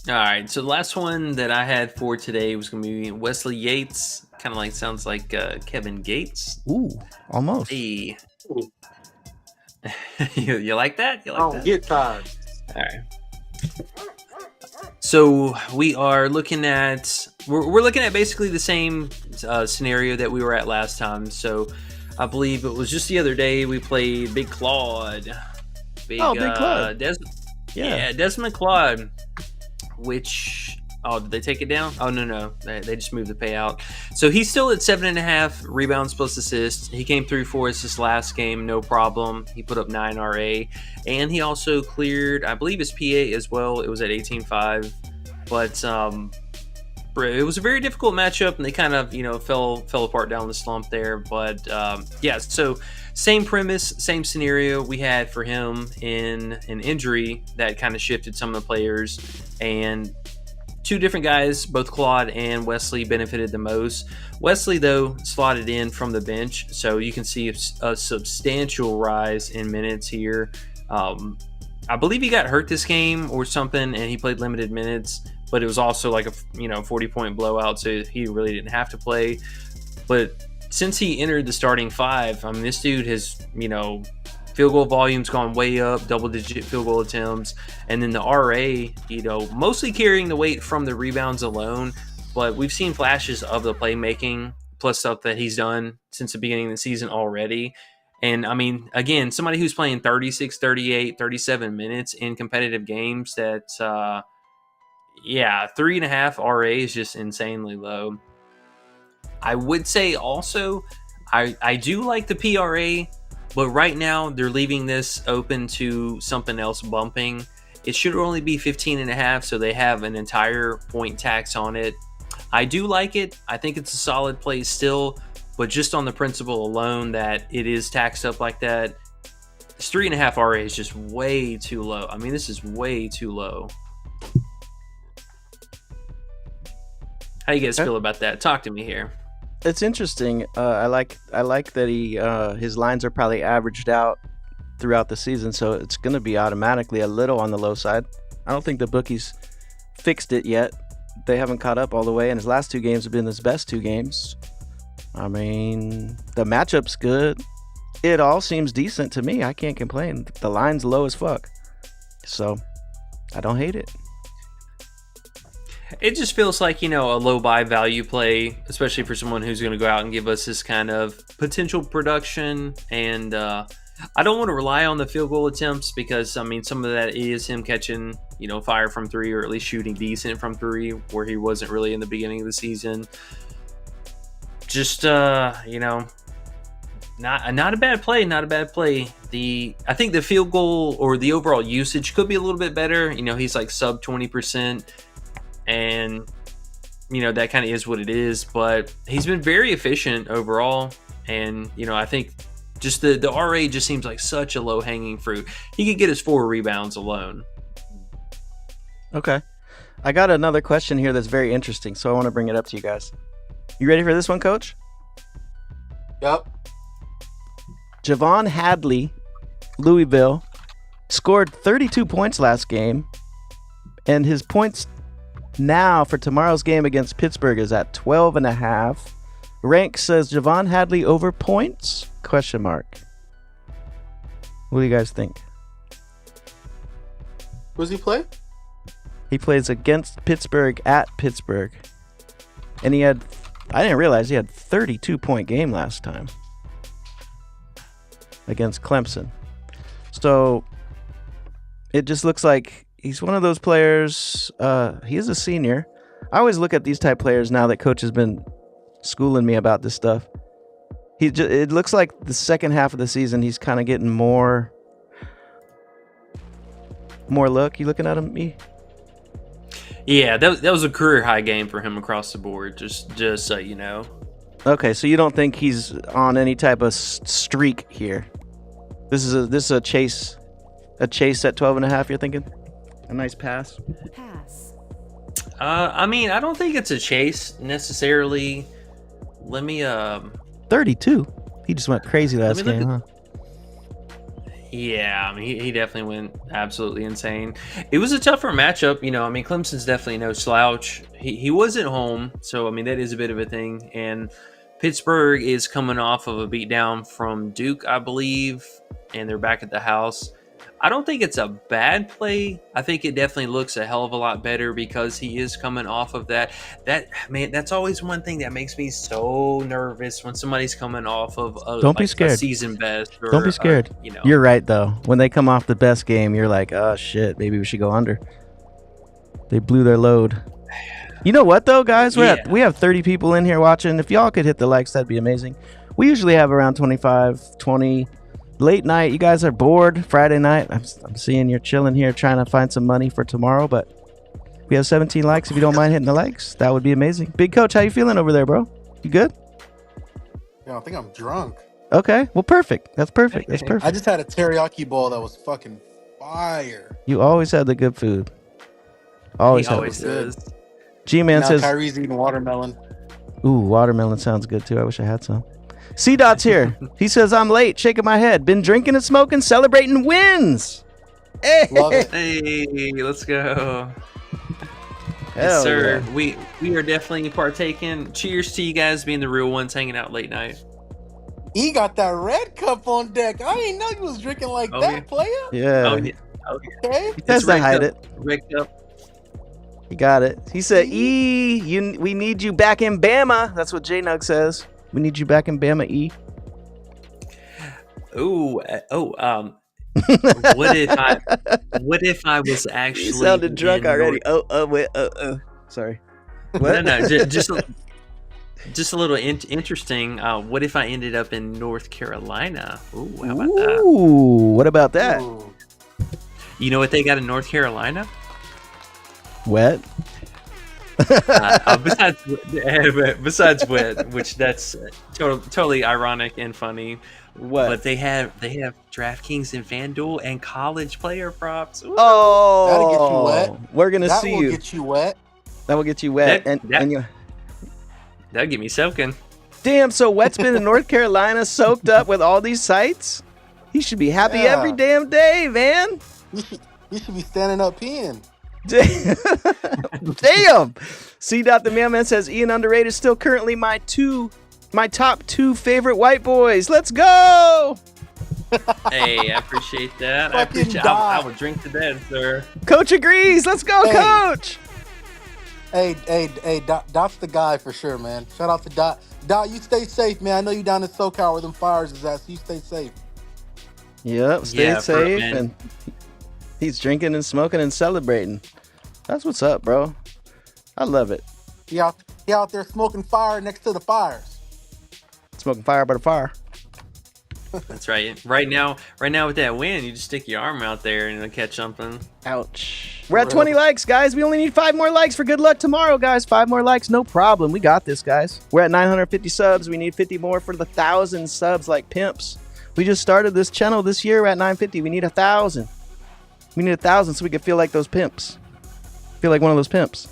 All right, so the last one that I had for today was going to be Wesley Yates. Kind of sounds like Kevin Gates. Ooh, almost. Hey. You like that? You like that? Get tired. All right. So we are looking at we're looking at basically the same scenario that we were at last time. So I believe it was just the other day we played Big Claude. Big Claude. Desmond Claude. Which did they take it down? Oh no, they just moved the payout. So he's still at 7.5 rebounds plus assists. He came through for us this last game, no problem. He put up 9 RA, and he also cleared, I believe, his PA as well. It was at 18-5, but it was a very difficult matchup, and they kind of fell apart down the slump there. But so same premise, same scenario we had for him in an injury that kind of shifted some of the players, and 2 different guys, both Claude and Wesley, benefited the most. Wesley, though, slotted in from the bench, so you can see a substantial rise in minutes here. I believe he got hurt this game or something, and he played limited minutes, but it was also like a 40-point blowout, so he really didn't have to play. But since he entered the starting 5, I mean, this dude has, field goal volume's gone way up, double-digit field goal attempts, and then the RA, mostly carrying the weight from the rebounds alone, but we've seen flashes of the playmaking, plus stuff that he's done since the beginning of the season already. And, I mean, again, somebody who's playing 36, 38, 37 minutes in competitive games, that, 3.5 RA is just insanely low. I would say also, I do like the PRA, but right now they're leaving this open to something else bumping. It should only be 15.5, so they have an entire point tax on it. I do like it. I think it's a solid play still, but just on the principle alone that it is taxed up like that, this 3.5 RA is just way too low. I mean, this is way too low. How you guys feel about that? Talk to me here. It's interesting. I like that he his lines are probably averaged out throughout the season, so it's going to be automatically a little on the low side. I don't think the bookies fixed it yet. They haven't caught up all the way, and his last 2 games have been his best 2 games. I mean, the matchup's good. It all seems decent to me. I can't complain. The line's low as fuck, so I don't hate it. It just feels like, a low buy value play, especially for someone who's going to go out and give us this kind of potential production. And I don't want to rely on the field goal attempts because, I mean, some of that is him catching, fire from 3, or at least shooting decent from 3, where he wasn't really in the beginning of the season. Just, not a bad play, not a bad play. I think the field goal or the overall usage could be a little bit better. He's like sub 20%. And, that kind of is what it is. But he's been very efficient overall. And, I think just the RA just seems like such a low-hanging fruit. He could get his 4 rebounds alone. Okay. I got another question here that's very interesting, so I want to bring it up to you guys. You ready for this one, Coach? Yep. Javon Hadley, Louisville, scored 32 points last game, and his points now for tomorrow's game against Pittsburgh is at 12.5. Rank says Javon Hadley over points? ? What do you guys think? Where's he play? He plays against Pittsburgh at Pittsburgh. And I didn't realize he had 32-point game last time against Clemson. So it just looks like he's one of those players. He is a senior. I always look at these type players now that coach has been schooling me about this stuff. It looks like the second half of the season he's kind of getting more look. You looking at him, E? Yeah, that was a career high game for him across the board. Just so you know. Okay, so you don't think he's on any type of streak here? This is a chase at 12.5. You're thinking a nice pass. I mean, I don't think it's a chase necessarily. Let me 32. He just went crazy last game, huh? Yeah, I mean, he definitely went absolutely insane. It was a tougher matchup, you know. I mean, Clemson's definitely no slouch. He wasn't home, so I mean that is a bit of a thing. And Pittsburgh is coming off of a beatdown from Duke, I believe, and they're back at the house. I don't think it's a bad play. I think it definitely looks a hell of a lot better because he is coming off of that. Man, that's always one thing that makes me so nervous when somebody's coming off of Don't be scared. A season best. Don't be scared. You know. You're right though. When they come off the best game, you're like, oh shit, maybe we should go under. They blew their load. You know what though, guys? We have 30 people in here watching. If y'all could hit the likes, that'd be amazing. We usually have around 25, 20. Late night, you guys are bored. Friday night, I'm seeing you're chilling here trying to find some money for tomorrow, but we have 17 likes. If you don't mind hitting the likes, that would be amazing. Big Coach, how you feeling over there, bro? You good? Yeah, I think I'm drunk. Okay, well, perfect. That's perfect. That's perfect. I just had a teriyaki bowl that was fucking fire. You always had the good food. Always does. G-Man says... Kyrie's eating watermelon. Ooh, watermelon sounds good, too. I wish I had some. C-Dot's here. He says, I'm late, shaking my head. Been drinking and smoking, celebrating wins. Hey, Love it. Hey, let's go. Hell Yes, sir. yeah. We are definitely partaking. Cheers to you guys being the real ones hanging out late night. He got that red cup on deck. I didn't know you was drinking like that, yeah. player. Yeah. Oh, yeah. Okay. He has to hide it. Rigged up. He got it. He said, we need you back in Bama. That's what J-Nug says. We need you back in Bama, E. What if I was actually? You sounded drunk already. Sorry. What? No, just a little interesting. What if I ended up in North Carolina? Ooh, how about that? Ooh, what about that? Ooh. You know what they got in North Carolina? Wet. Besides wet, which that's totally ironic and funny. What? But they have DraftKings and FanDuel and college player props. Ooh. Oh, That'll get you wet. We're gonna see you. That will get you wet. That will get you wet. That'll get me soaking. Damn, so Wet's been in North Carolina soaked up with all these sites? He should be happy every damn day, man. You should be standing up peeing. Damn. C. The mailman says Ian Underrated is still currently my top two favorite white boys. Let's go. Hey, I appreciate that. I would drink to that, sir. Coach agrees. Let's go, Coach. Hey, Dot's the guy for sure, man. Shout out to Dot. Dot, you stay safe, man. I know you down in SoCal where them fires is at, so you stay safe. Yep, stay safe. And he's drinking and smoking and celebrating. That's what's up, bro. I love it. He out there smoking fire next to the fires. Smoking fire by the fire. That's right. Right now with that wind, you just stick your arm out there and it'll catch something. Ouch. We're at 20 likes, guys. We only need 5 more likes for good luck tomorrow, guys. 5 more likes, no problem. We got this, guys. We're at 950 subs. We need 50 more for the 1,000 subs like pimps. We just started this channel this year. We're at 950. We need 1,000. We need 1,000 so we can feel like those pimps. Feel like one of those pimps.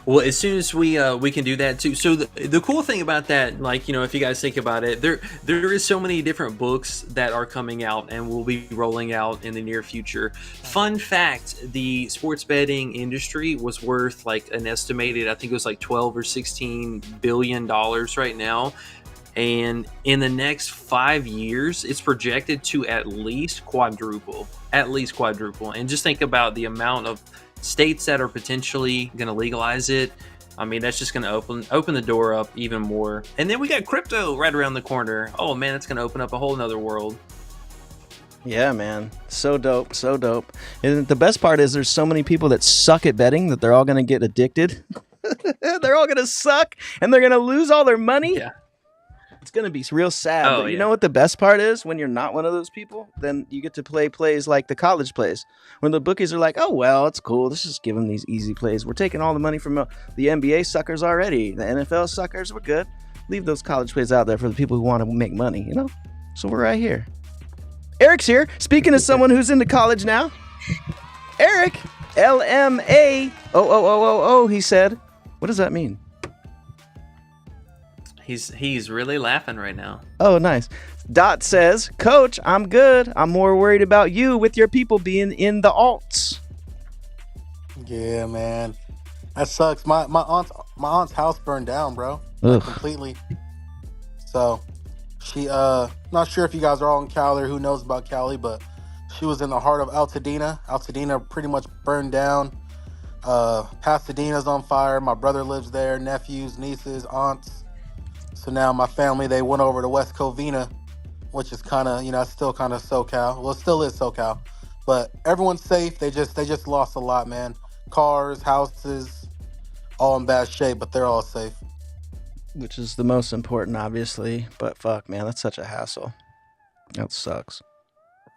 Well, as soon as we can do that too. So the cool thing about that, like, you know, if you guys think about it, there is so many different books that are coming out and will be rolling out in the near future. Fun fact, the sports betting industry was worth like an estimated, I think it was like 12 or 16 billion dollars right now. And in the next 5 years, it's projected to at least quadruple. And just think about the amount of states that are potentially going to legalize it. I mean, that's just going to open the door up even more. And then we got crypto right around the corner. Oh, man, it's going to open up a whole nother world. Yeah, man. So dope. So dope. And the best part is there's so many people that suck at betting that they're all going to get addicted. They're all going to suck and they're going to lose all their money. Yeah. It's going to be real sad. Oh, but you yeah. know what the best part is? When you're not one of those people, then you get to play plays like the college plays. When the bookies are like, oh, well, it's cool. Let's just give them these easy plays. We're taking all the money from the NBA suckers already. The NFL suckers, we're good. Leave those college plays out there for the people who want to make money, you know? So we're right here. Eric's here. Speaking of someone who's into college now. Eric, LMAOOOOO, he said. What does that mean? He's really laughing right now. Oh, nice. Dot says, Coach, I'm good. I'm more worried about you with your people being in the alts. Yeah, man. That sucks. My aunt's house burned down, bro. Ugh. Completely. So she not sure if you guys are all in Cali or who knows about Cali, but she was in the heart of Altadena. Altadena pretty much burned down. Pasadena's on fire. My brother lives there, nephews, nieces, aunts. So now my family, they went over to West Covina, which is kind of, it's still kind of SoCal. Well, it still is SoCal. But everyone's safe. They just lost a lot, man. Cars, houses, all in bad shape, but they're all safe. Which is the most important, obviously. But fuck, man, that's such a hassle. That sucks.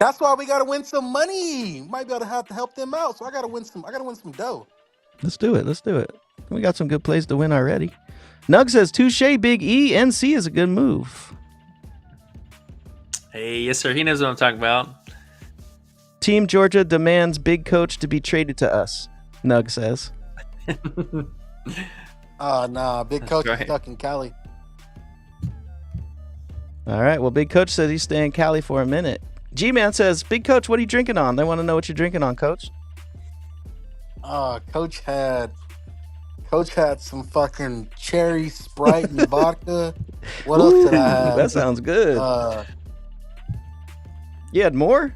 That's why we gotta win some money. Might be able to have to help them out. So I gotta win some dough. Let's do it. We got some good plays to win already. Nug says, touche, Big E. NC is a good move. Hey, yes, sir. He knows what I'm talking about. Team Georgia demands Big Coach to be traded to us, Nug says. Nah. Big Coach right. is stuck in Cali. All right. Well, Big Coach says he's staying in Cali for a minute. G-Man says, Big Coach, what are you drinking on? They want to know what you're drinking on, Coach. Coach had some fucking cherry Sprite and vodka. What else did I have? That sounds good. You had more?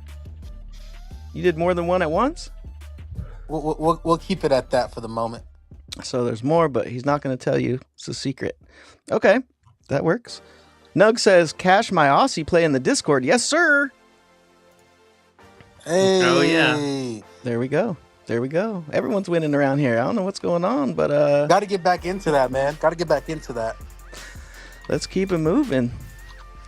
You did more than one at once? We'll keep it at that for the moment. So there's more, but he's not going to tell you. It's a secret. Okay, that works. Nug says, Cash my Aussie play in the Discord. Yes, sir. Hey. Oh, yeah. There we go. Everyone's winning around here. I don't know what's going on, but Got to get back into that, man. Got to get back into that. Let's keep it moving.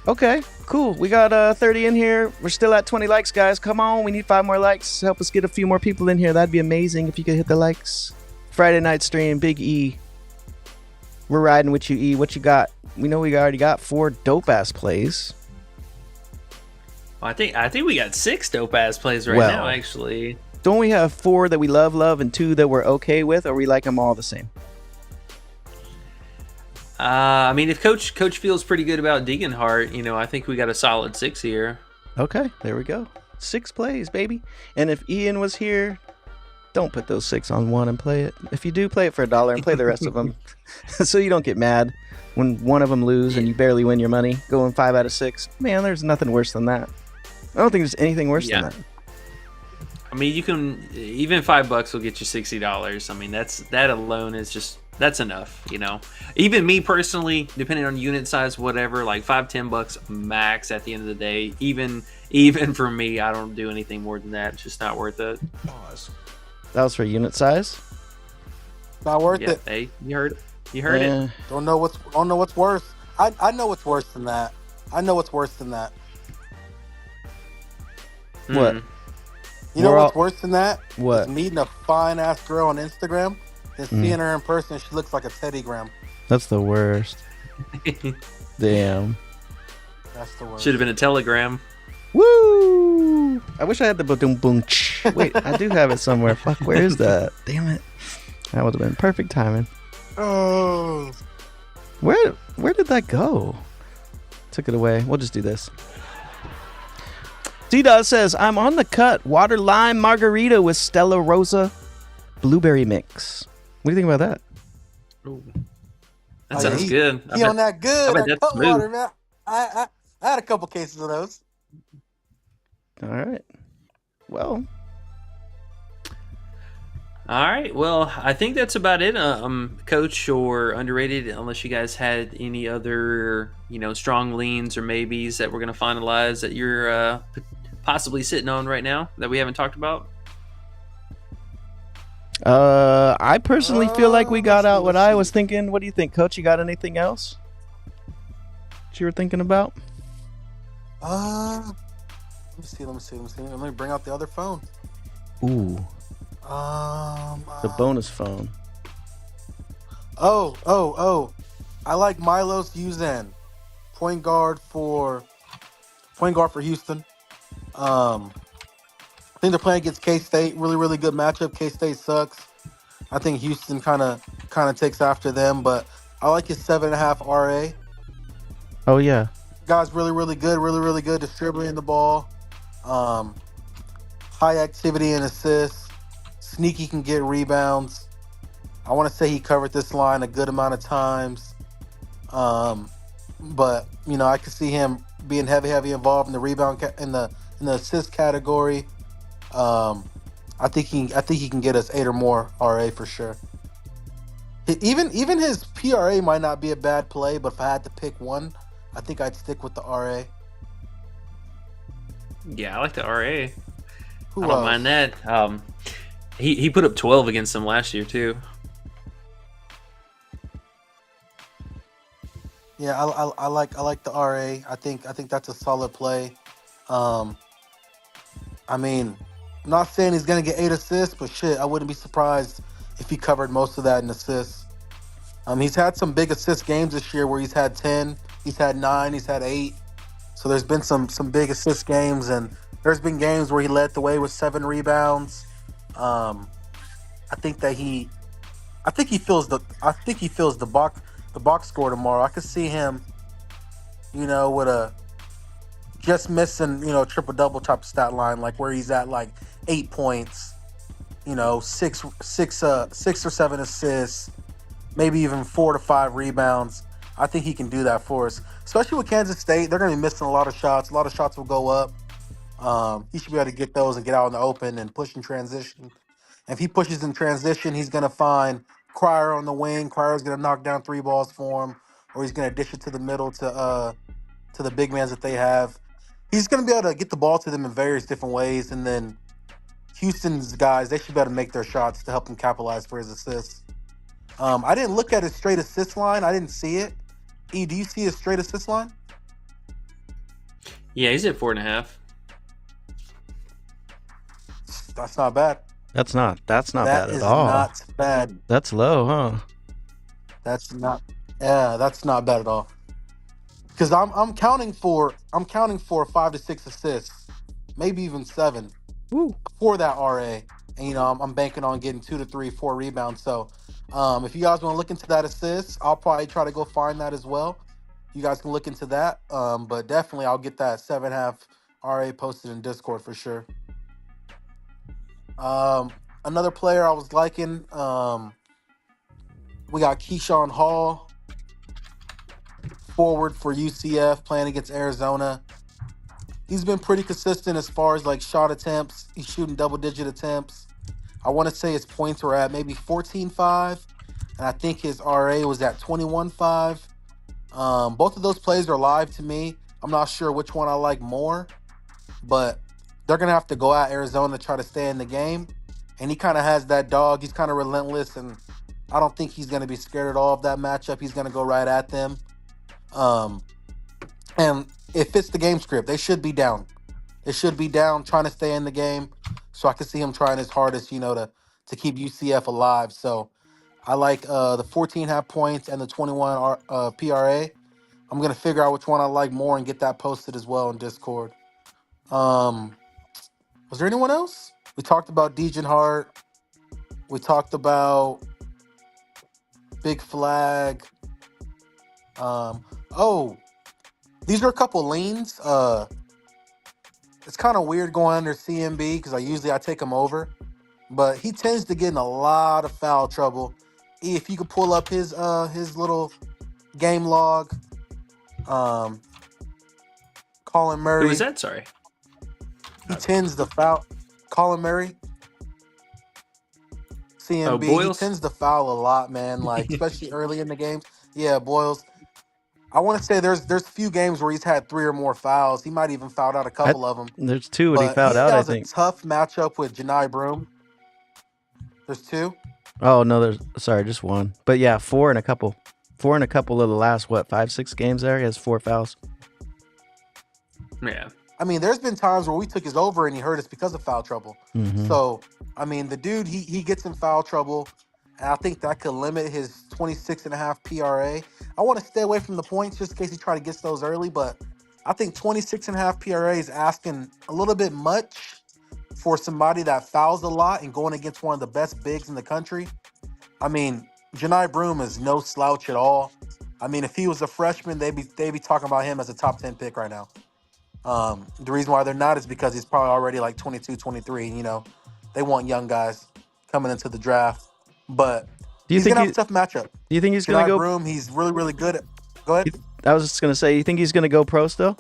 Okay, cool. We got 30 in here. We're still at 20 likes, guys. Come on, we need 5 more likes. Help us get a few more people in here. That'd be amazing if you could hit the likes. Friday night stream, Big E. We're riding with you, E. What you got? We know we already got 4 dope-ass plays. Well, I think we got 6 dope-ass plays right now, actually. Don't we have 4 that we love, and 2 that we're okay with, or we like them all the same? I mean, if Coach feels pretty good about Degenhart, I think we got a solid 6 here. Okay, there we go. 6 plays, baby. And if Ian was here, don't put those 6 on 1 and play it. If you do, play it for $1 and play the rest of them, so you don't get mad when one of them lose and you barely win your money. Going 5 out of 6, man, there's nothing worse than that. I don't think there's anything worse than that. I mean, you can even $5 will get you $60. I mean, that alone is that's enough, Even me personally, depending on unit size, whatever, like $5-10 max at the end of the day. Even for me, I don't do anything more than that. It's just not worth it. Pause. That was for unit size. Not worth it. Hey, you heard it. Don't know what's worse. I know what's worse than that. What? You know what's worse than that? What? Is meeting a fine ass girl on Instagram and seeing her in person. She looks like a Teddy Graham. That's the worst. Damn. That's the worst. Should have been a telegram. Woo! I wish I had the boom boom. Wait, I do have it somewhere. Fuck, where is that? Damn it. That would have been perfect timing. Oh. Where did that go? Took it away. We'll just do this. D-Dot says, I'm on the cut. Water lime margarita with Stella Rosa blueberry mix. What do you think about that? Ooh. That sounds good. He on that good, I bet that that's Cutwater, smooth. man. I had a couple cases of those. All right. Well. All right. Well, I think that's about it. Coach or underrated, unless you guys had any other, strong leans or maybes that we're going to finalize that you're possibly sitting on right now that we haven't talked about. I personally feel like we got out what I was thinking. What do you think, Coach? You got anything else that you were thinking about? Let me see. Let me bring out the other phone. Ooh. The bonus phone. Oh. I like Milos Uzan, point guard for Houston. I think they're playing against K-State. Really, really good matchup. K-State sucks. I think Houston kind of takes after them, but I like his 7.5 RA. Oh yeah. Guy's really, really good. Really, really good distributing the ball. High activity and assists. Sneaky, can get rebounds. I want to say he covered this line a good amount of times. But I could see him being heavy involved in the rebound in the assist category. I think he can get us 8 or more RA for sure. Even his PRA might not be a bad play, but if I had to pick one, I think I'd stick with the RA. Yeah, I like the RA. Who I don't else? mind that. He put up 12 against them last year too. Yeah, I like the RA. I think that's a solid play. I'm not saying he's gonna get 8 assists, but shit, I wouldn't be surprised if he covered most of that in assists. He's had some big assist games this year where he's had 10, he's had 9, he's had 8. So there's been some big assist games, and there's been games where he led the way with 7 rebounds. I think he fills the box score tomorrow. I could see him, with a just missing, triple double type of stat line, like where he's at like 8 points, 6 or 7 assists, maybe even 4 to 5 rebounds. I think he can do that for us, especially with Kansas State. They're going to be missing a lot of shots. A lot of shots will go up. He should be able to get those and get out in the open and push in transition. And if he pushes in transition, he's going to find Cryer on the wing. Cryer's going to knock down 3 balls for him, or he's going to dish it to the middle to the big mans that they have. He's going to be able to get the ball to them in various different ways. And then Houston's guys, they should be able to make their shots to help him capitalize for his assists. I didn't look at his straight assist line. I didn't see it. E, do you see his straight assist line? Yeah, he's at 4.5. That's not bad. That's not bad at all. That is not bad. That's low, huh? That's not bad at all. Because I'm counting for 5 to 6 assists, maybe even 7. Woo. For that RA, and I'm banking on getting 2 to 3, 4 rebounds. So, if you guys want to look into that assist, I'll probably try to go find that as well. You guys can look into that, but definitely I'll get that 7.5 RA posted in Discord for sure. Another player I was liking, we got Keyshawn Hall, forward for UCF, playing against Arizona. He's been pretty consistent as far as like shot attempts. He's shooting double-digit attempts. I want to say his points were at maybe 14.5, and I think his RA was at 21.5. Both of those plays are live to me. I'm not sure which one I like more, but they're going to have to go at Arizona to try to stay in the game. And he kind of has that dog. He's kind of relentless, and I don't think he's going to be scared at all of that matchup. He's going to go right at them. And it fits the game script. They should be down. They should be down, trying to stay in the game. So I can see him trying his hardest, to keep UCF alive. So I like the 14.5 points and the 21 PRA. I'm going to figure out which one I like more and get that posted as well in Discord. Was there anyone else? We talked about Degenhart. We talked about Big Flagg. These are a couple leans. It's kind of weird going under CMB because I take him over, but he tends to get in a lot of foul trouble. If you could pull up his little game log. Colin Murray. Who was that? Sorry. He tends to foul. Colin Murray. CMB. Oh, Boyles? He tends to foul a lot, man. Like especially early in the games. Yeah, Boyles. I want to say there's a few games where he's had 3 or more fouls. He might even fouled out a couple of them. There's 2 when he But fouled out, I think. He has a tough matchup with Janai Broom. There's 2. Oh no, just 1. But yeah, 4 in a couple. 4 in a couple of the last 5-6 games there. He has 4 fouls. Yeah. I mean, there's been times where we took his over and he hurt us because of foul trouble. Mm-hmm. So, I mean, the dude, he gets in foul trouble, and I think that could limit his 26.5 PRA. I want to stay away from the points just in case he try to get those early, but I think 26.5 PRA is asking a little bit much for somebody that fouls a lot and going against one of the best bigs in the country. I mean, Janai Broom is no slouch at all. I mean, if he was a freshman, they'd be talking about him as a top 10 pick right now. The reason why they're not is because he's probably already like 22, 23. You know, they want young guys coming into the draft. But he's going to have a tough matchup. Do you think he's going to go? Broom, he's really, really good at. Go ahead. I was just going to say, you think he's going to go pro still?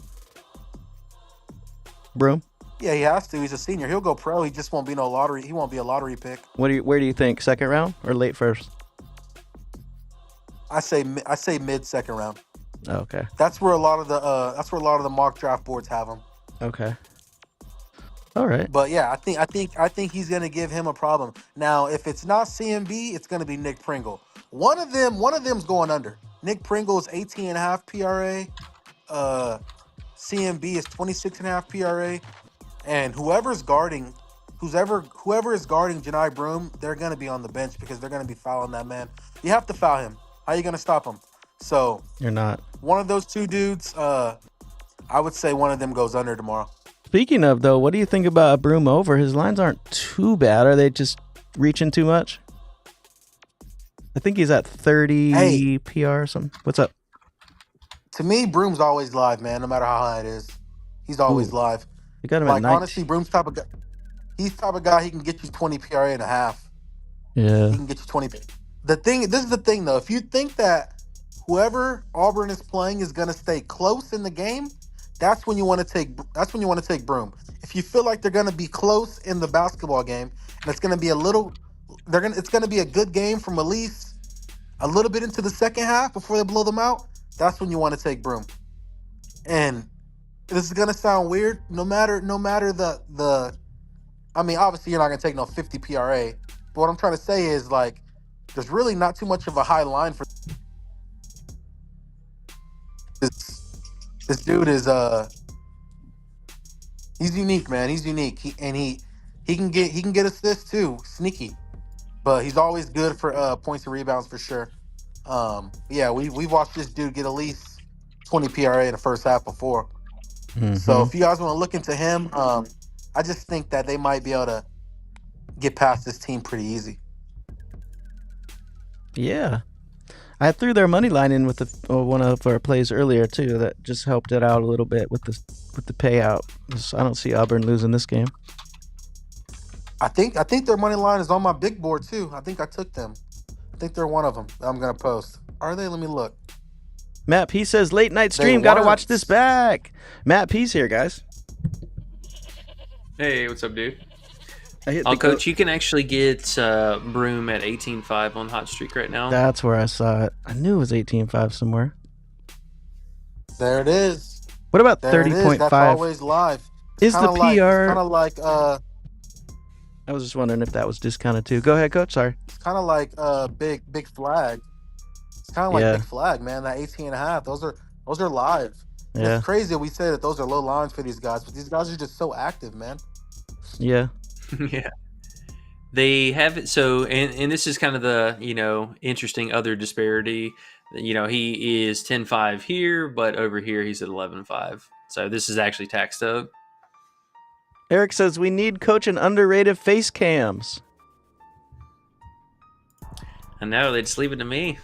Broom? Yeah, he has to. He's a senior. He'll go pro. He just won't be no lottery. He won't be a lottery pick. Where do you think? Second round or late first? I say mid second round. Okay. That's where a lot of the mock draft boards have him. Okay. All right. But yeah, I think he's gonna give him a problem. Now, if it's not CMB, it's gonna be Nick Pringle. One of them's going under. Nick Pringle is 18.5 PRA. CMB is 26.5 PRA. And whoever is guarding Janai Broom, they're gonna be on the bench because they're gonna be fouling that man. You have to foul him. How are you gonna stop him? So you're not. One of those 2 dudes, I would say one of them goes under tomorrow. Speaking of, though, what do you think about a Broom over? His lines aren't too bad. Are they just reaching too much? I think he's at 30 PR or something. What's up? To me, Broom's always live, man, no matter how high it is. He's always live. You got him like, at 19. Honestly, Broom's type of guy. He's the type of guy he can get you 20 PRA and a half. Yeah. He can get you 20. This is the thing, though. If you think that whoever Auburn is playing is going to stay close in the game, that's when you want to take Broom. If you feel like they're going to be close in the basketball game and it's going to be it's going to be a good game from at least a little bit into the second half before they blow them out, that's when you want to take Broom. And this is going to sound weird, no matter the I mean, obviously you're not going to take no 50 PRA, but what I'm trying to say is, like, there's really not too much of a high line for this dude is he's unique, man. He's unique. He can get assists too, sneaky. But he's always good for points and rebounds for sure. Yeah, we've watched this dude get at least 20 PRA in the first half before. Mm-hmm. So if you guys want to look into him, I just think that they might be able to get past this team pretty easy. Yeah. I threw their money line in with one of our plays earlier too. That just helped it out a little bit with the payout. I don't see Auburn losing this game. I think their money line is on my big board too. I think I took them. I think they're one of them that I'm gonna post. Are they? Let me look. Matt P says late night stream. Gotta watch this back. Matt P's here, guys. Hey, what's up, dude? Coach, you can actually get Broom at 18.5 on Hot Streak right now. That's where I saw it. I knew it was 18.5 somewhere. There it is. What about 30.5? That's always live. Is the PR kind of like I was just wondering if that was discounted too. Go ahead, Coach. Sorry. It's kind of like big Flagg. It's kind of like big Flagg, man. That 18.5. Those are live. Yeah. It's crazy that we say that those are low lines for these guys, but these guys are just so active, man. Yeah. Yeah. They have it so, and this is kind of the, interesting other disparity. He is 10.5 here, but over here he's at 11.5. So this is actually taxed up. Eric says we need Coach and underrated face cams. I know, they just leave it to me.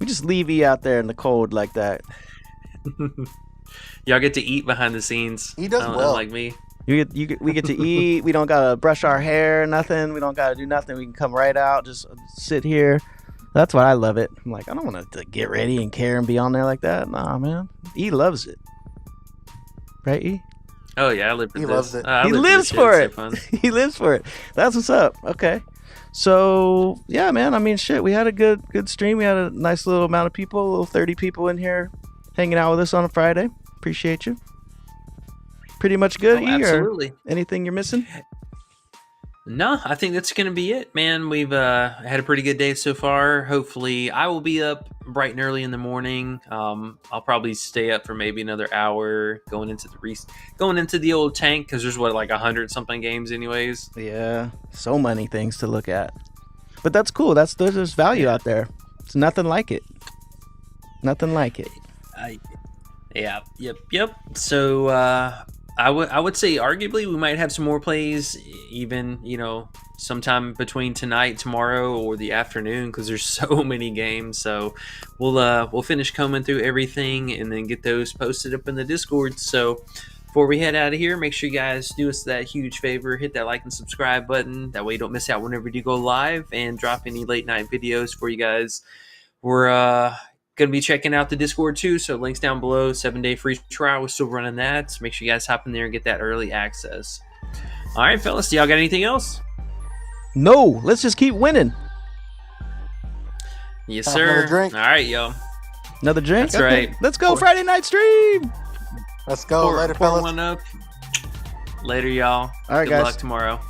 We just leave E out there in the cold like that. Y'all get to eat behind the scenes. He does well. Like me. We get to eat. We don't gotta brush our hair, nothing. We don't gotta do nothing. We can come right out, just sit here. That's why I love it. I'm like, I don't want to get ready and care and be on there like that. Nah, man. E loves it. Right, E? Oh, yeah, I live for He this. loves it. I He live lives this for shit. it. It's so fun. He lives for it. That's what's up. Okay. So, yeah, man. I mean, shit. We had a good stream. We had a nice little amount of people, a little 30 people in here hanging out with us on a Friday. Appreciate you. Pretty much good, E? Absolutely. Or anything you're missing? No, I think that's going to be it, man. We've had a pretty good day so far. Hopefully, I will be up bright and early in the morning. I'll probably stay up for maybe another hour going into the old tank because there's like 100 something games, anyways. Yeah. So many things to look at. But that's cool. There's value out there. It's nothing like it. Nothing like it. Yep. So I would say arguably we might have some more plays, even sometime between tonight, tomorrow, or the afternoon, because there's so many games. So we'll finish combing through everything and then get those posted up in the Discord. So before we head out of here, make sure you guys do us that huge favor, hit that like and subscribe button. That way you don't miss out whenever you go live, and drop any late night videos for you guys. We're going to be checking out the Discord too, so links down below. 7-day free trial, we're still running that, so make sure you guys hop in there and get that early access. All right, fellas, do y'all got anything else? No, let's just keep winning. Yes, Have sir. another drink. All right, y'all. Another drink? That's right. Let's go Friday night stream. Let's go. Later, Pour fellas. one up. Later, y'all. All right, Good guys. luck tomorrow.